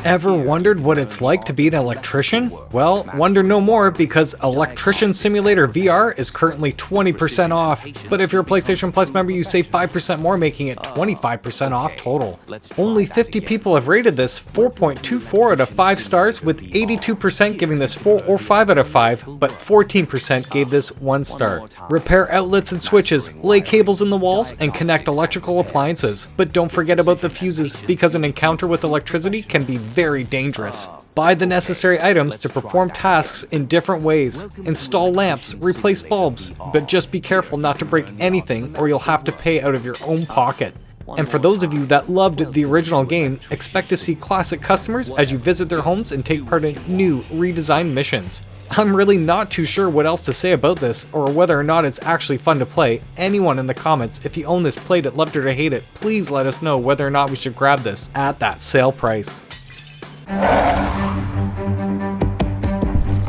Ever wondered what it's like to be an electrician? Well, wonder no more, because Electrician Simulator VR is currently 20% off. But if you're a PlayStation Plus member, you save 5% more, making it 25% off total. Only 50 people have rated this 4.24 out of 5 stars, with 82% giving this 4 or 5 out of 5, but 14% gave this 1 star. Repair outlets and switches, lay cables in the walls, and connect electrical appliances. But don't forget about the fuses, because an encounter with electricity can be very dangerous. Buy the necessary items to perform tasks in different ways. Install lamps, replace bulbs, but just be careful not to break anything, or you'll have to pay out of your own pocket. And for those of you that loved the original game, expect to see classic customers as you visit their homes and take part in new, redesigned missions. I'm really not too sure what else to say about this, or whether or not it's actually fun to play. Anyone in the comments, if you own this, played it, loved it, or hate it, please let us know whether or not we should grab this at that sale price.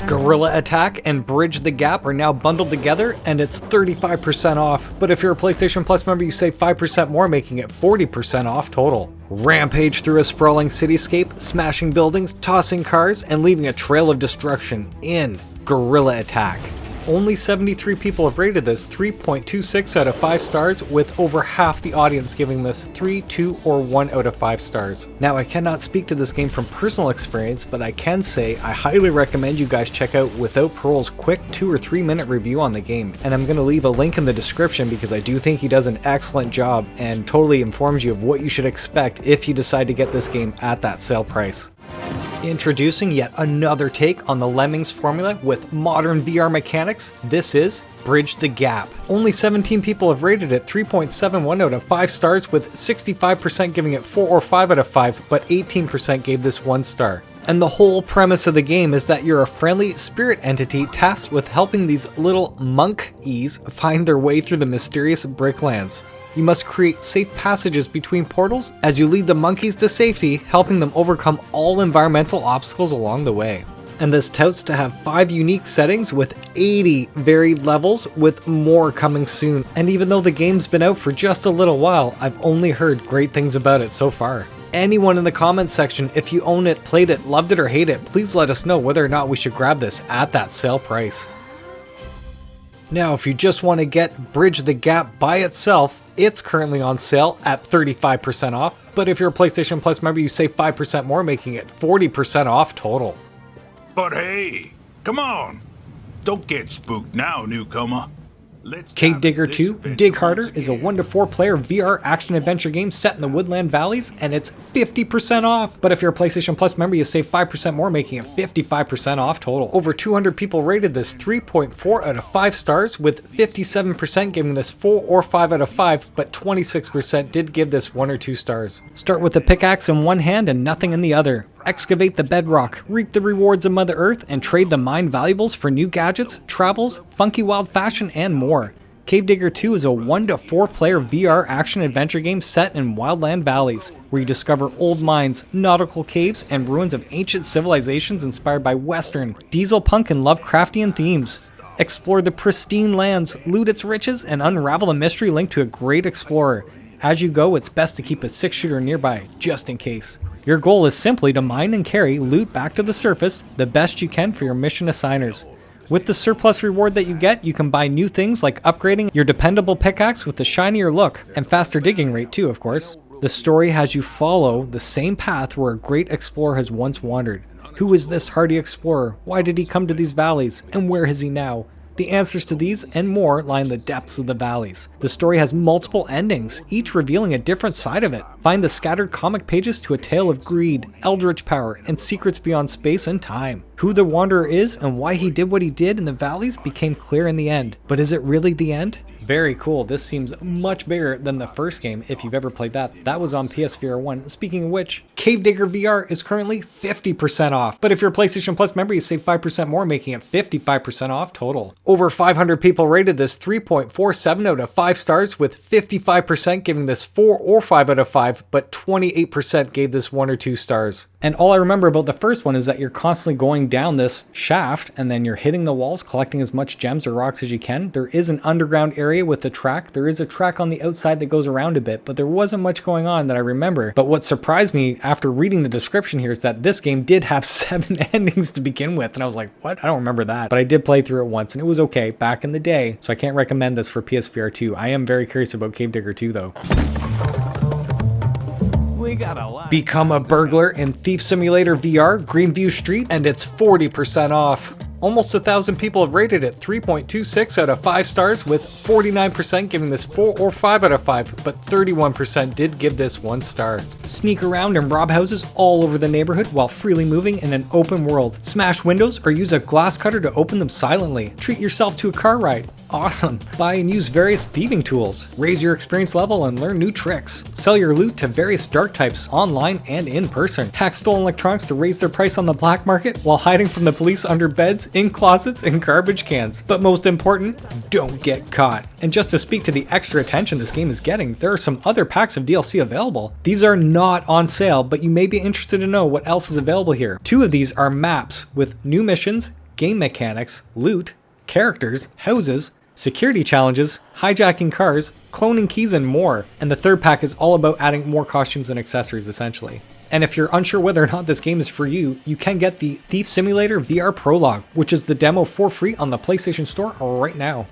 Gorilla Attack and Bridge the Gap are now bundled together, and it's 35% off. But if you're a PlayStation Plus member, you save 5% more, making it 40% off total. Rampage through a sprawling cityscape, smashing buildings, tossing cars, and leaving a trail of destruction in Gorilla Attack. Only 73 people have rated this 3.26 out of 5 stars, with over half the audience giving this 3, 2, or 1 out of 5 stars. Now, I cannot speak to this game from personal experience, but I can say I highly recommend you guys check out Without Parole's quick 2 or 3 minute review on the game, and I'm going to leave a link in the description because I do think he does an excellent job and totally informs you of what you should expect if you decide to get this game at that sale price. Introducing yet another take on the Lemmings formula with modern VR mechanics, this is Bridge the Gap. Only 17 people have rated it 3.71 out of 5 stars, with 65% giving it 4 or 5 out of 5, but 18% gave this 1 star. And the whole premise of the game is that you're a friendly spirit entity tasked with helping these little monkeys find their way through the mysterious Bricklands. You must create safe passages between portals as you lead the monkeys to safety, helping them overcome all environmental obstacles along the way. And this touts to have 5 unique settings with 80 varied levels, with more coming soon. And even though the game's been out for just a little while, I've only heard great things about it so far. Anyone in the comments section, if you own it, played it, loved it, or hate it, please let us know whether or not we should grab this at that sale price. Now, if you just want to get Bridge the Gap by itself, it's currently on sale at 35% off, but if you're a PlayStation Plus member, you save 5% more, making it 40% off total. But hey, come on. Don't get spooked now, newcomer. Cave Digger 2 Dig Harder is a 1 to 4 player VR action-adventure game set in the Woodland Valleys, and it's 50% off. But if you're a PlayStation Plus member, you save 5% more, making it 55% off total. Over 200 people rated this 3.4 out of 5 stars, with 57% giving this 4 or 5 out of 5, but 26% did give this 1 or 2 stars. Start with a pickaxe in one hand and nothing in the other. Excavate the bedrock, reap the rewards of Mother Earth, and trade the mined valuables for new gadgets, travels, funky wild fashion, and more. Cave Digger 2 is a 1 to 4 player VR action-adventure game set in wildland valleys, where you discover old mines, nautical caves, and ruins of ancient civilizations inspired by Western, diesel punk, and Lovecraftian themes. Explore the pristine lands, loot its riches, and unravel a mystery linked to a great explorer. As you go, it's best to keep a 6-shooter nearby, just in case. Your goal is simply to mine and carry loot back to the surface the best you can for your mission assigners. With the surplus reward that you get, you can buy new things like upgrading your dependable pickaxe with a shinier look, and faster digging rate too, of course. The story has you follow the same path where a great explorer has once wandered. Who is this hardy explorer? Why did he come to these valleys? And where is he now? The answers to these and more lie in the depths of the valleys. The story has multiple endings, each revealing a different side of it. Find the scattered comic pages to a tale of greed, eldritch power, and secrets beyond space and time. Who the Wanderer is and why he did what he did in the valleys became clear in the end. But is it really the end? Very cool. This seems much bigger than the first game, if you've ever played that. That was on PSVR 1. Speaking of which, Cave Digger VR is currently 50% off. But if you're a PlayStation Plus member, you save 5% more, making it 55% off total. Over 500 people rated this 3.47 out of 5 stars, with 55% giving this 4 or 5 out of 5, but 28% gave this 1 or 2 stars. And all I remember about the first one is that you're constantly going down this shaft and then you're hitting the walls, collecting as much gems or rocks as you can. There is an underground area with the track. There is a track on the outside that goes around a bit, but there wasn't much going on that I remember. But what surprised me after reading the description here is that this game did have 7 endings to begin with. And I was like, what? I don't remember that. But I did play through it once and it was okay back in the day. So I can't recommend this for PSVR 2. I am very curious about Cave Digger 2 though. Become a burglar in Thief Simulator VR Greenview Street, and it's 40% off. Almost 1,000 people have rated it 3.26 out of 5 stars, with 49% giving this 4 or 5 out of 5, but 31% did give this 1 star. Sneak around and rob houses all over the neighborhood while freely moving in an open world. Smash windows or use a glass cutter to open them silently. Treat yourself to a car ride. Awesome. Buy and use various thieving tools. Raise your experience level and learn new tricks. Sell your loot to various dark types, online and in person. Hack stolen electronics to raise their price on the black market while hiding from the police under beds, in closets, and garbage cans. But most important, don't get caught. And just to speak to the extra attention this game is getting, there are some other packs of DLC available. These are not on sale, but you may be interested to know what else is available here. 2 of these are maps with new missions, game mechanics, loot, characters, houses, security challenges, hijacking cars, cloning keys, and more. And the 3rd pack is all about adding more costumes and accessories essentially. And if you're unsure whether or not this game is for you, you can get the Thief Simulator VR Prologue, which is the demo for free on the PlayStation Store right now.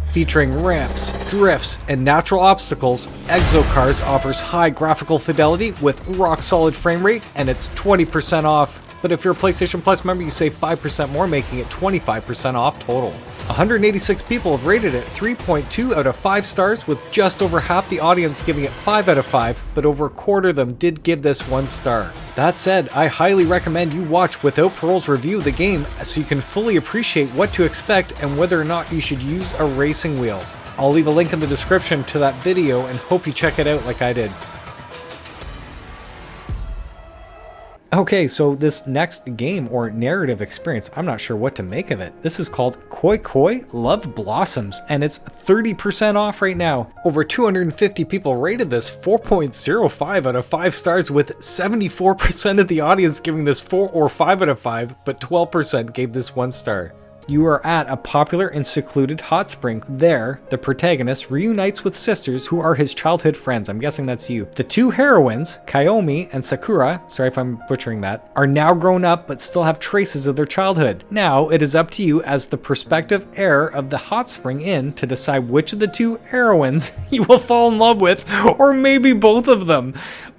Featuring ramps, drifts, and natural obstacles, EXOcars offers high graphical fidelity with rock-solid frame rate, and it's 20% off. But if you're a PlayStation Plus member, you save 5% more, making it 25% off total. 186 people have rated it 3.2 out of 5 stars, with just over half the audience giving it 5 out of 5, but over a quarter of them did give this 1 star. That said, I highly recommend you watch Without Parole's review of the game so you can fully appreciate what to expect and whether or not you should use a racing wheel. I'll leave a link in the description to that video and hope you check it out like I did. Okay, so this next game or narrative experience, I'm not sure what to make of it. This is called Koi Koi Love Blossoms, and it's 30% off right now. Over 250 people rated this 4.05 out of 5 stars, with 74% of the audience giving this 4 or 5 out of 5, but 12% gave this 1 star. You are at a popular and secluded hot spring. There, the protagonist reunites with sisters who are his childhood friends. I'm guessing that's you. The 2 heroines, Kaomi and Sakura, sorry if I'm butchering that, are now grown up but still have traces of their childhood. Now, it is up to you as the prospective heir of the hot spring inn to decide which of the 2 heroines you will fall in love with, or maybe both of them.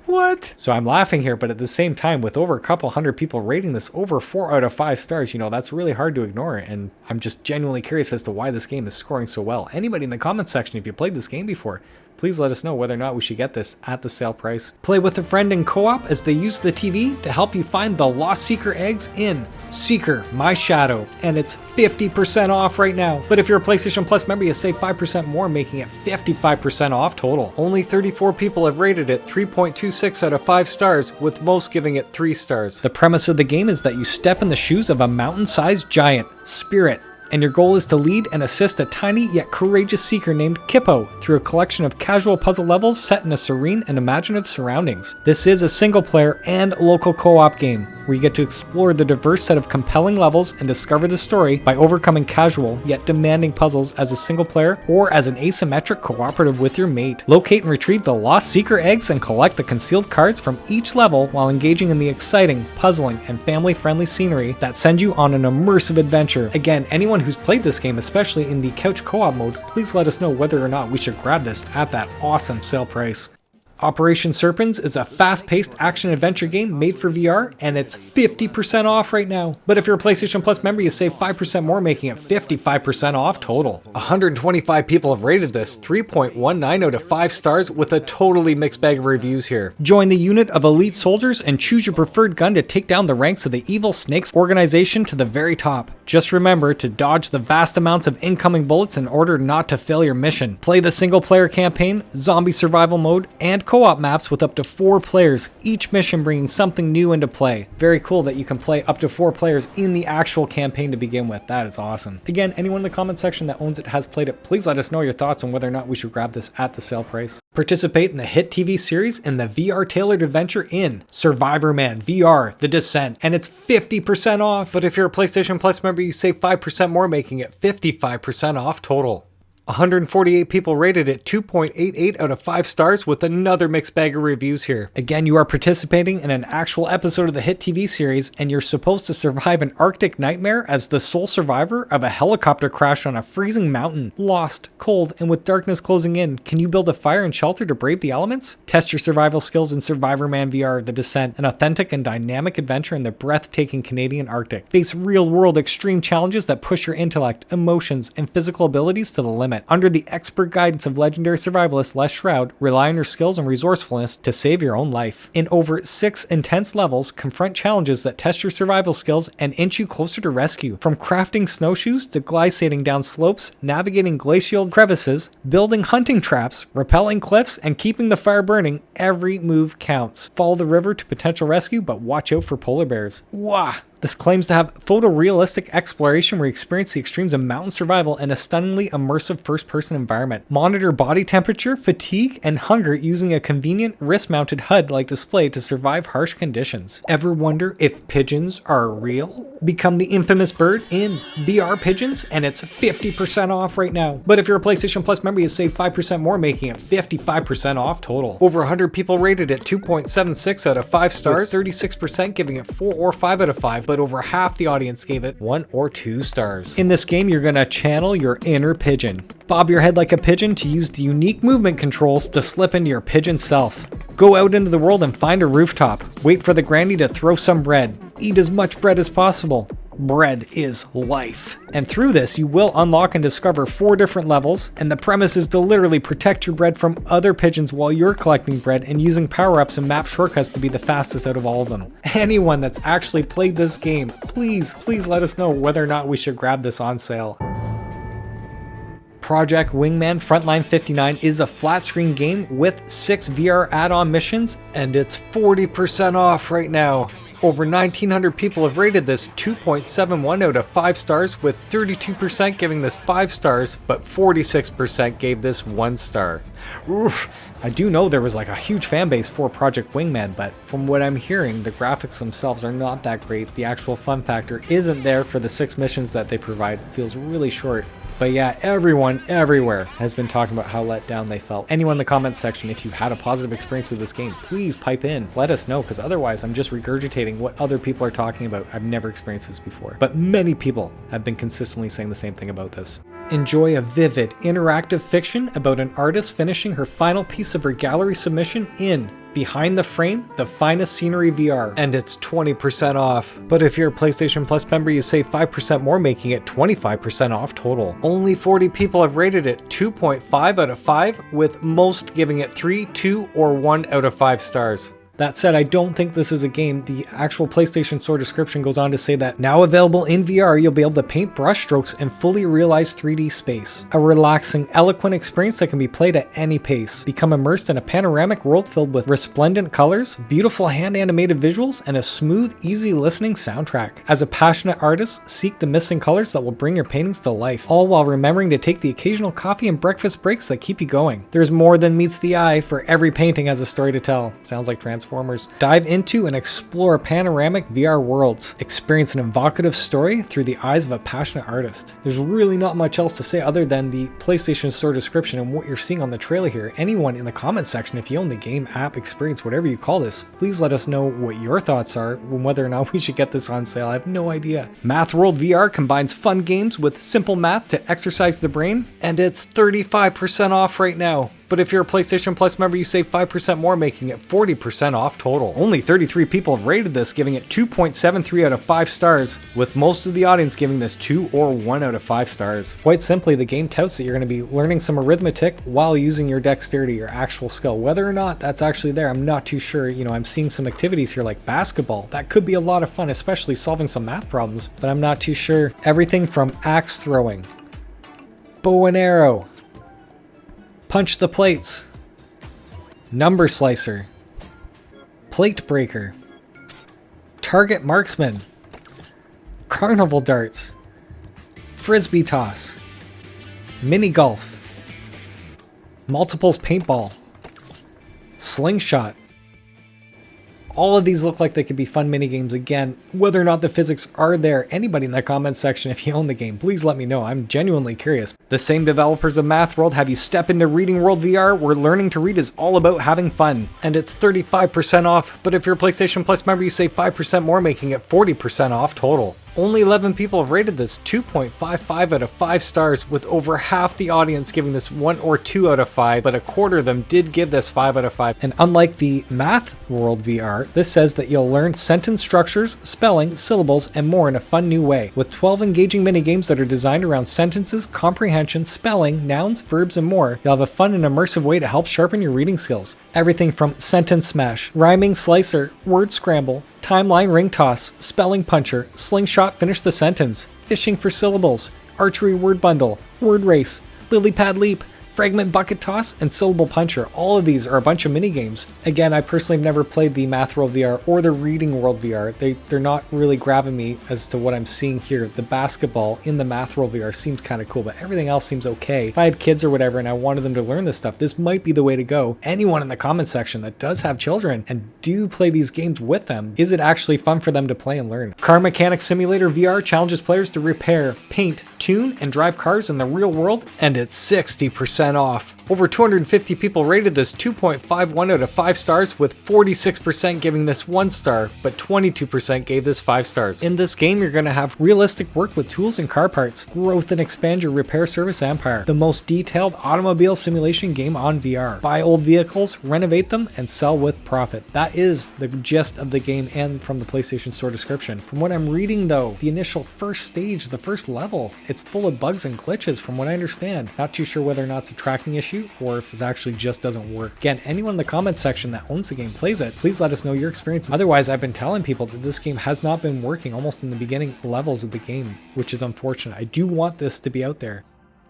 What? So I'm laughing here, but at the same time, with over a couple hundred people rating this over 4 out of 5 stars, you know, that's really hard to ignore. And I'm just genuinely curious as to why this game is scoring so well. Anybody in the comments section, if you played this game before, please let us know whether or not we should get this at the sale price. Play with a friend in co-op as they use the TV to help you find the lost Seeker eggs in Seeker, My Shadow, and it's 50% off right now. But if you're a PlayStation Plus member, you save 5% more, making it 55% off total. Only 34 people have rated it 3.26 out of 5 stars, with most giving it 3 stars. The premise of the game is that you step in the shoes of a mountain-sized giant, Spirit, and your goal is to lead and assist a tiny yet courageous seeker named Kippo through a collection of casual puzzle levels set in a serene and imaginative surroundings. This is a single player and local co-op game, where you get to explore the diverse set of compelling levels and discover the story by overcoming casual yet demanding puzzles as a single player or as an asymmetric cooperative with your mate. Locate and retrieve the lost seeker eggs and collect the concealed cards from each level while engaging in the exciting, puzzling, and family-friendly scenery that send you on an immersive adventure. Again, anyone who's played this game, especially in the couch co-op mode, please let us know whether or not we should grab this at that awesome sale price. Operation Serpens is a fast-paced action-adventure game made for VR, and it's 50% off right now. But if you're a PlayStation Plus member, you save 5% more, making it 55% off total. 125 people have rated this 3.19 out of 5 stars, with a totally mixed bag of reviews here. Join the unit of elite soldiers and choose your preferred gun to take down the ranks of the evil Snakes organization to the very top. Just remember to dodge the vast amounts of incoming bullets in order not to fail your mission. Play the single-player campaign, zombie survival mode, and co-op maps with up to 4 players, each mission bringing something new into play. Very cool that you can play up to 4 players in the actual campaign to begin with. That is awesome. Again, anyone in the comment section that owns it has played it, please let us know your thoughts on whether or not we should grab this at the sale price. Participate in the hit TV series and the VR tailored adventure in Survivorman VR The Descent, and it's 50% off. But if you're a PlayStation Plus member, you save 5% more, making it 55% off total. 148 people rated it 2.88 out of 5 stars, with another mixed bag of reviews here. Again, you are participating in an actual episode of the hit TV series, and you're supposed to survive an Arctic nightmare as the sole survivor of a helicopter crash on a freezing mountain. Lost, cold, and with darkness closing in, can you build a fire and shelter to brave the elements? Test your survival skills in Survivorman VR The Descent, an authentic and dynamic adventure in the breathtaking Canadian Arctic. Face real-world extreme challenges that push your intellect, emotions, and physical abilities to the limit. Under the expert guidance of legendary survivalist Les Shroud, rely on your skills and resourcefulness to save your own life. In over 6 intense levels, confront challenges that test your survival skills and inch you closer to rescue. From crafting snowshoes to glissading down slopes, navigating glacial crevices, building hunting traps, rappelling cliffs, and keeping the fire burning, every move counts. Follow the river to potential rescue, but watch out for polar bears. Wah! This claims to have photorealistic exploration where you experience the extremes of mountain survival in a stunningly immersive first-person environment. Monitor body temperature, fatigue, and hunger using a convenient wrist-mounted HUD-like display to survive harsh conditions. Ever wonder if pigeons are real? Become the infamous bird in VR Pigeons, and it's 50% off right now. But if you're a PlayStation Plus member, you save 5% more, making it 55% off total. Over 100 people rated it 2.76 out of 5 stars, 36% giving it 4 or 5 out of 5. But over half the audience gave it 1 or 2 stars. In this game, you're gonna channel your inner pigeon. Bob your head like a pigeon to use the unique movement controls to slip into your pigeon self. Go out into the world and find a rooftop. Wait for the granny to throw some bread. Eat as much bread as possible. Bread is life. And through this, you will unlock and discover 4 different levels, and the premise is to literally protect your bread from other pigeons while you're collecting bread and using power-ups and map shortcuts to be the fastest out of all of them. Anyone that's actually played this game, please let us know whether or not we should grab this on sale. Project Wingman Frontline 59 is a flat-screen game with 6 VR add-on missions, and it's 40% off right now. Over 1,900 people have rated this 2.71 out of 5 stars, with 32% giving this 5 stars, but 46% gave this 1 star. Oof. I do know there was like a huge fan base for Project Wingman, but from what I'm hearing, the graphics themselves are not that great. The actual fun factor isn't there for the 6 missions that they provide. It feels really short. But yeah, everyone, everywhere has been talking about how let down they felt. Anyone in the comments section, if you had a positive experience with this game, please pipe in. Let us know, because otherwise I'm just regurgitating what other people are talking about. I've never experienced this before. But many people have been consistently saying the same thing about this. Enjoy a vivid, interactive fiction about an artist finishing her final piece of her gallery submission in Behind the Frame, the finest scenery VR, and it's 20% off. But if you're a PlayStation Plus member, you save 5% more, making it 25% off total. Only 40 people have rated it 2.5 out of 5, with most giving it 3, 2, or 1 out of 5 stars. That said, I don't think this is a game. The actual PlayStation Store description goes on to say that now available in VR, you'll be able to paint brushstrokes and fully realize 3D space. A relaxing, eloquent experience that can be played at any pace. Become immersed in a panoramic world filled with resplendent colors, beautiful hand-animated visuals, and a smooth, easy listening soundtrack. As a passionate artist, seek the missing colors that will bring your paintings to life, all while remembering to take the occasional coffee and breakfast breaks that keep you going. There's more than meets the eye, for every painting has a story to tell. Sounds like Transformers. Dive into and explore panoramic VR worlds. Experience an evocative story through the eyes of a passionate artist. There's really not much else to say other than the PlayStation Store description and what you're seeing on the trailer here. Anyone in the comments section, if you own the game, app, experience, whatever you call this, please let us know what your thoughts are on whether or not we should get this on sale. I have no idea. Math World VR combines fun games with simple math to exercise the brain, and it's 35% off right now. But if you're a PlayStation Plus member, you save 5% more, making it 40% off total. Only 33 people have rated this, giving it 2.73 out of 5 stars, with most of the audience giving this 2 or 1 out of 5 stars. Quite simply, the game touts that you're going to be learning some arithmetic while using your dexterity, your actual skill. Whether or not that's actually there, I'm not too sure. You know, I'm seeing some activities here like basketball. That could be a lot of fun, especially solving some math problems, but I'm not too sure. Everything from axe throwing, bow and arrow, punch the plates, number slicer, plate breaker, target marksman, carnival darts, frisbee toss, mini golf, multiples paintball, slingshot. All of these look like they could be fun mini games. Again, whether or not the physics are there, anybody in the comments section, if you own the game, please let me know. I'm genuinely curious. The same developers of Math World have you step into Reading World VR, where learning to read is all about having fun. And it's 35% off, but if you're a PlayStation Plus member, you save 5% more, making it 40% off total. Only 11 people have rated this 2.55 out of 5 stars, with over half the audience giving this 1 or 2 out of 5, but a quarter of them did give this 5 out of 5. And unlike the Math World VR, this says that you'll learn sentence structures, spelling, syllables, and more in a fun new way, with 12 engaging mini-games that are designed around sentences, comprehension, spelling, nouns, verbs, and more. You'll have a fun and immersive way to help sharpen your reading skills. Everything from sentence smash, rhyming slicer, word scramble, timeline ring toss, spelling puncher, slingshot finish the sentence, fishing for syllables, archery word bundle, word race, lily pad leap, fragment bucket toss, and syllable puncher. All of these are a bunch of mini games. Again, I personally have never played the Math World VR or the Reading World VR. They're not really grabbing me as to what I'm seeing here. The basketball in the Math World VR seems kind of cool, but everything else seems okay. If I had kids or whatever and I wanted them to learn this stuff, this might be the way to go. Anyone in the comment section that does have children and do play these games with them, is it actually fun for them to play and learn? Car Mechanic Simulator VR challenges players to repair, paint, tune, and drive cars in the real world, and it's 60% off. Over 250 people rated this 2.51 out of 5 stars, with 46% giving this 1 star, but 22% gave this 5 stars. In this game, you're going to have realistic work with tools and car parts, growth and expand your repair service empire, the most detailed automobile simulation game on VR. Buy old vehicles, renovate them, and sell with profit. That is the gist of the game and from the PlayStation Store description. From what I'm reading though, the initial first stage, the first level, it's full of bugs and glitches from what I understand. Not too sure whether or not it's a tracking issue or if it actually just doesn't work. Again, anyone in the comment section that owns the game, plays it, please let us know your experience. Otherwise, I've been telling people that this game has not been working almost in the beginning levels of the game, which is unfortunate. I do want this to be out there.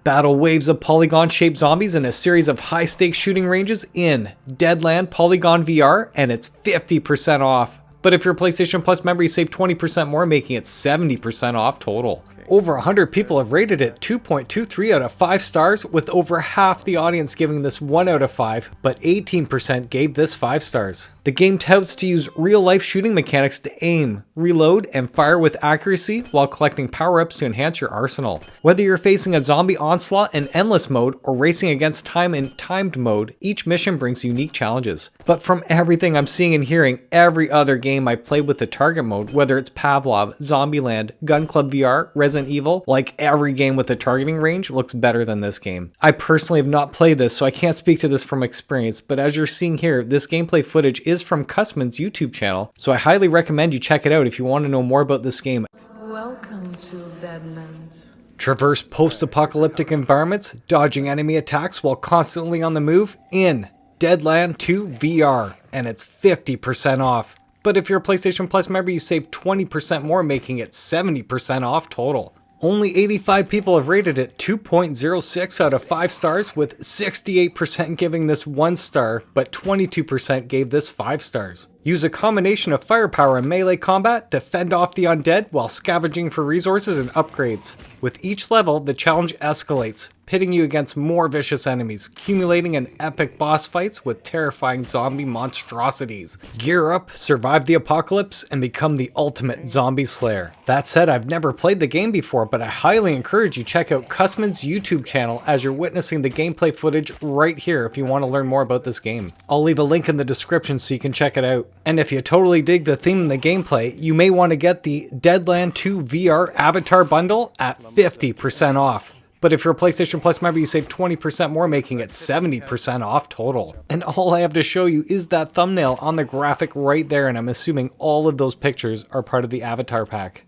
Battle waves of polygon-shaped zombies in a series of high-stakes shooting ranges in Deadland Polygon VR, and it's 50% off. But if you're a PlayStation Plus member, you save 20% more, making it 70% off total. Over 100 people have rated it 2.23 out of 5 stars, with over half the audience giving this 1 out of 5, but 18% gave this 5 stars. The game touts to use real-life shooting mechanics to aim, reload, and fire with accuracy while collecting power-ups to enhance your arsenal. Whether you're facing a zombie onslaught in endless mode or racing against time in timed mode, each mission brings unique challenges. But from everything I'm seeing and hearing, every other game I've played with the target mode, whether it's Pavlov, Zombieland, Gun Club VR, Resident Resident Evil, like every game with a targeting range, looks better than this game. I personally have not played this, so I can't speak to this from experience, but as you're seeing here, this gameplay footage is from Cusman's YouTube channel, so I highly recommend you check it out if you want to know more about this game. Welcome to Deadlands. Traverse post-apocalyptic environments, dodging enemy attacks while constantly on the move in Deadland 2 VR, and it's 50% off. But if you're a PlayStation Plus member, you save 20% more, making it 70% off total. Only 85 people have rated it 2.06 out of 5 stars, with 68% giving this 1 star, but 22% gave this 5 stars. Use a combination of firepower and melee combat to fend off the undead while scavenging for resources and upgrades. With each level, the challenge escalates, pitting you against more vicious enemies, accumulating in epic boss fights with terrifying zombie monstrosities. Gear up, survive the apocalypse, and become the ultimate zombie slayer. That said, I've never played the game before, but I highly encourage you check out Cusman's YouTube channel as you're witnessing the gameplay footage right here if you want to learn more about this game. I'll leave a link in the description so you can check it out. And if you totally dig the theme and the gameplay, you may want to get the Deadland 2 VR Avatar Bundle at 50% off. But if you're a PlayStation Plus member, you save 20% more, making it 70% off total. And all I have to show you is that thumbnail on the graphic right there, and I'm assuming all of those pictures are part of the Avatar pack.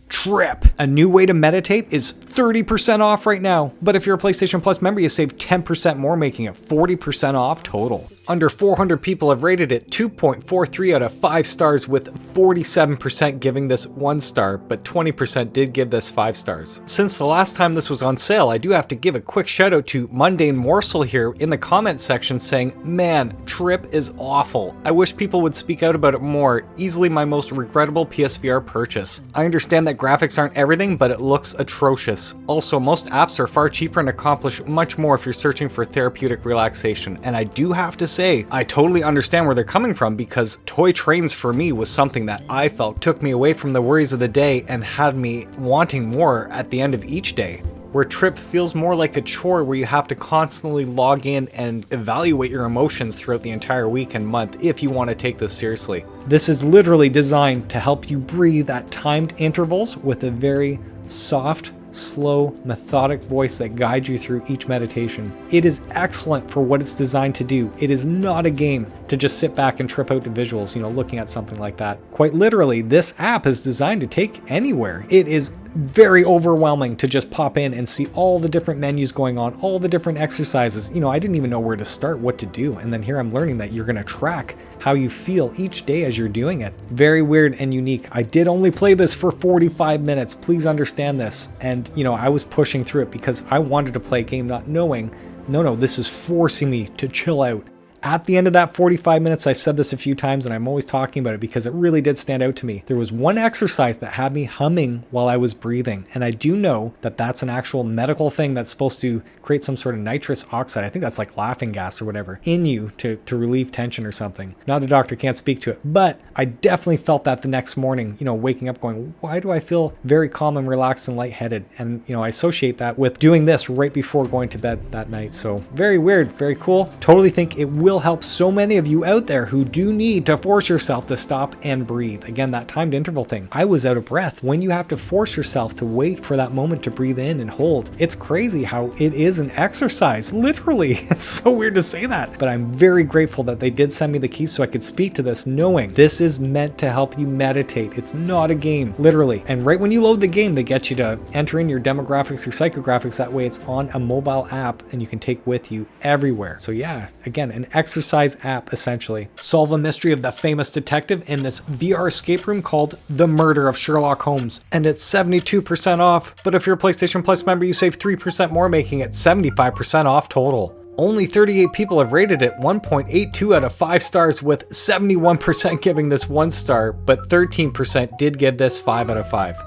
TRIPP, a new way to meditate, is 30% off right now. But if you're a PlayStation Plus member, you save 10% more, making it 40% off total. Under 400 people have rated it 2.43 out of 5 stars, with 47% giving this 1 star, but 20% did give this 5 stars. Since the last time this was on sale, I do have to give a quick shout out to Mundane Morsel here in the comments section saying, man, TRIPP is awful. I wish people would speak out about it more. Easily my most regrettable PSVR purchase. I understand that graphics aren't everything, but it looks atrocious. Also, most apps are far cheaper and accomplish much more if you're searching for therapeutic relaxation. And I do have to say, I totally understand where they're coming from, because toy trains for me was something that I felt took me away from the worries of the day and had me wanting more at the end of each day. Where TRIPP feels more like a chore where you have to constantly log in and evaluate your emotions throughout the entire week and month if you want to take this seriously. This is literally designed to help you breathe at timed intervals with a very soft, slow, methodic voice that guides you through each meditation. It is excellent for what it's designed to do. It is not a game to just sit back and trip out to visuals, looking at something like that. Quite literally, this app is designed to take anywhere. It is very overwhelming to just pop in and see all the different menus going on, all the different exercises. I didn't even know where to start, what to do. And then here I'm learning that you're going to track how you feel each day as you're doing it. Very weird and unique. I did only play this for 45 minutes. Please understand this. And, I was pushing through it because I wanted to play a game not knowing, no, this is forcing me to chill out. At the end of that 45 minutes, I've said this a few times and I'm always talking about it because it really did stand out to me. There was one exercise that had me humming while I was breathing. And I do know that that's an actual medical thing that's supposed to create some sort of nitrous oxide. I think that's like laughing gas or whatever in you to relieve tension or something. Not a doctor, can't speak to it, but I definitely felt that the next morning, waking up going, why do I feel very calm and relaxed and lightheaded? And, I associate that with doing this right before going to bed that night. So very weird, very cool. Totally think it will help so many of you out there who do need to force yourself to stop and breathe. Again, that timed interval thing. I was out of breath. When you have to force yourself to wait for that moment to breathe in and hold, it's crazy how it is an exercise, literally. It's so weird to say that, but I'm very grateful that they did send me the keys so I could speak to this, knowing this is meant to help you meditate. It's not a game, literally. And right when you load the game, they get you to enter in your demographics or psychographics. That way it's on a mobile app and you can take with you everywhere. So yeah, again, an exercise app essentially. Solve a mystery of the famous detective in this VR escape room called The Murder of Sherlock Holmes. And it's 72% off. But if you're a PlayStation Plus member, you save 3% more, making it 75% off total. Only 38 people have rated it 1.82 out of 5 stars, with 71% giving this 1 star, but 13% did give this 5 out of 5.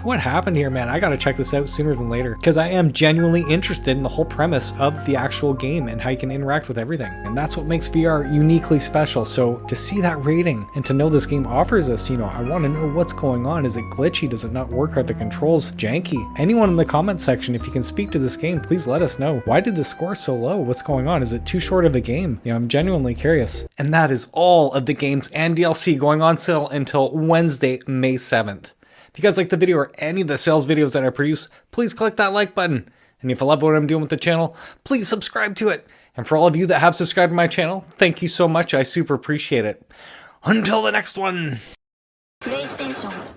What happened here, man? I gotta check this out sooner than later because I am genuinely interested in the whole premise of the actual game and how you can interact with everything. And that's what makes VR uniquely special. So to see that rating and to know this game offers us, I want to know what's going on. Is it glitchy? Does it not work? Are the controls janky? Anyone in the comment section, if you can speak to this game, please let us know. Why did the score so low? What's going on? Is it too short of a game? I'm genuinely curious. And that is all of the games and DLC going on sale until Wednesday, May 7th. If you guys like the video or any of the sales videos that I produce, please click that like button. And if you love what I'm doing with the channel, please subscribe to it. And for all of you that have subscribed to my channel, thank you so much. I super appreciate it. Until the next one. PlayStation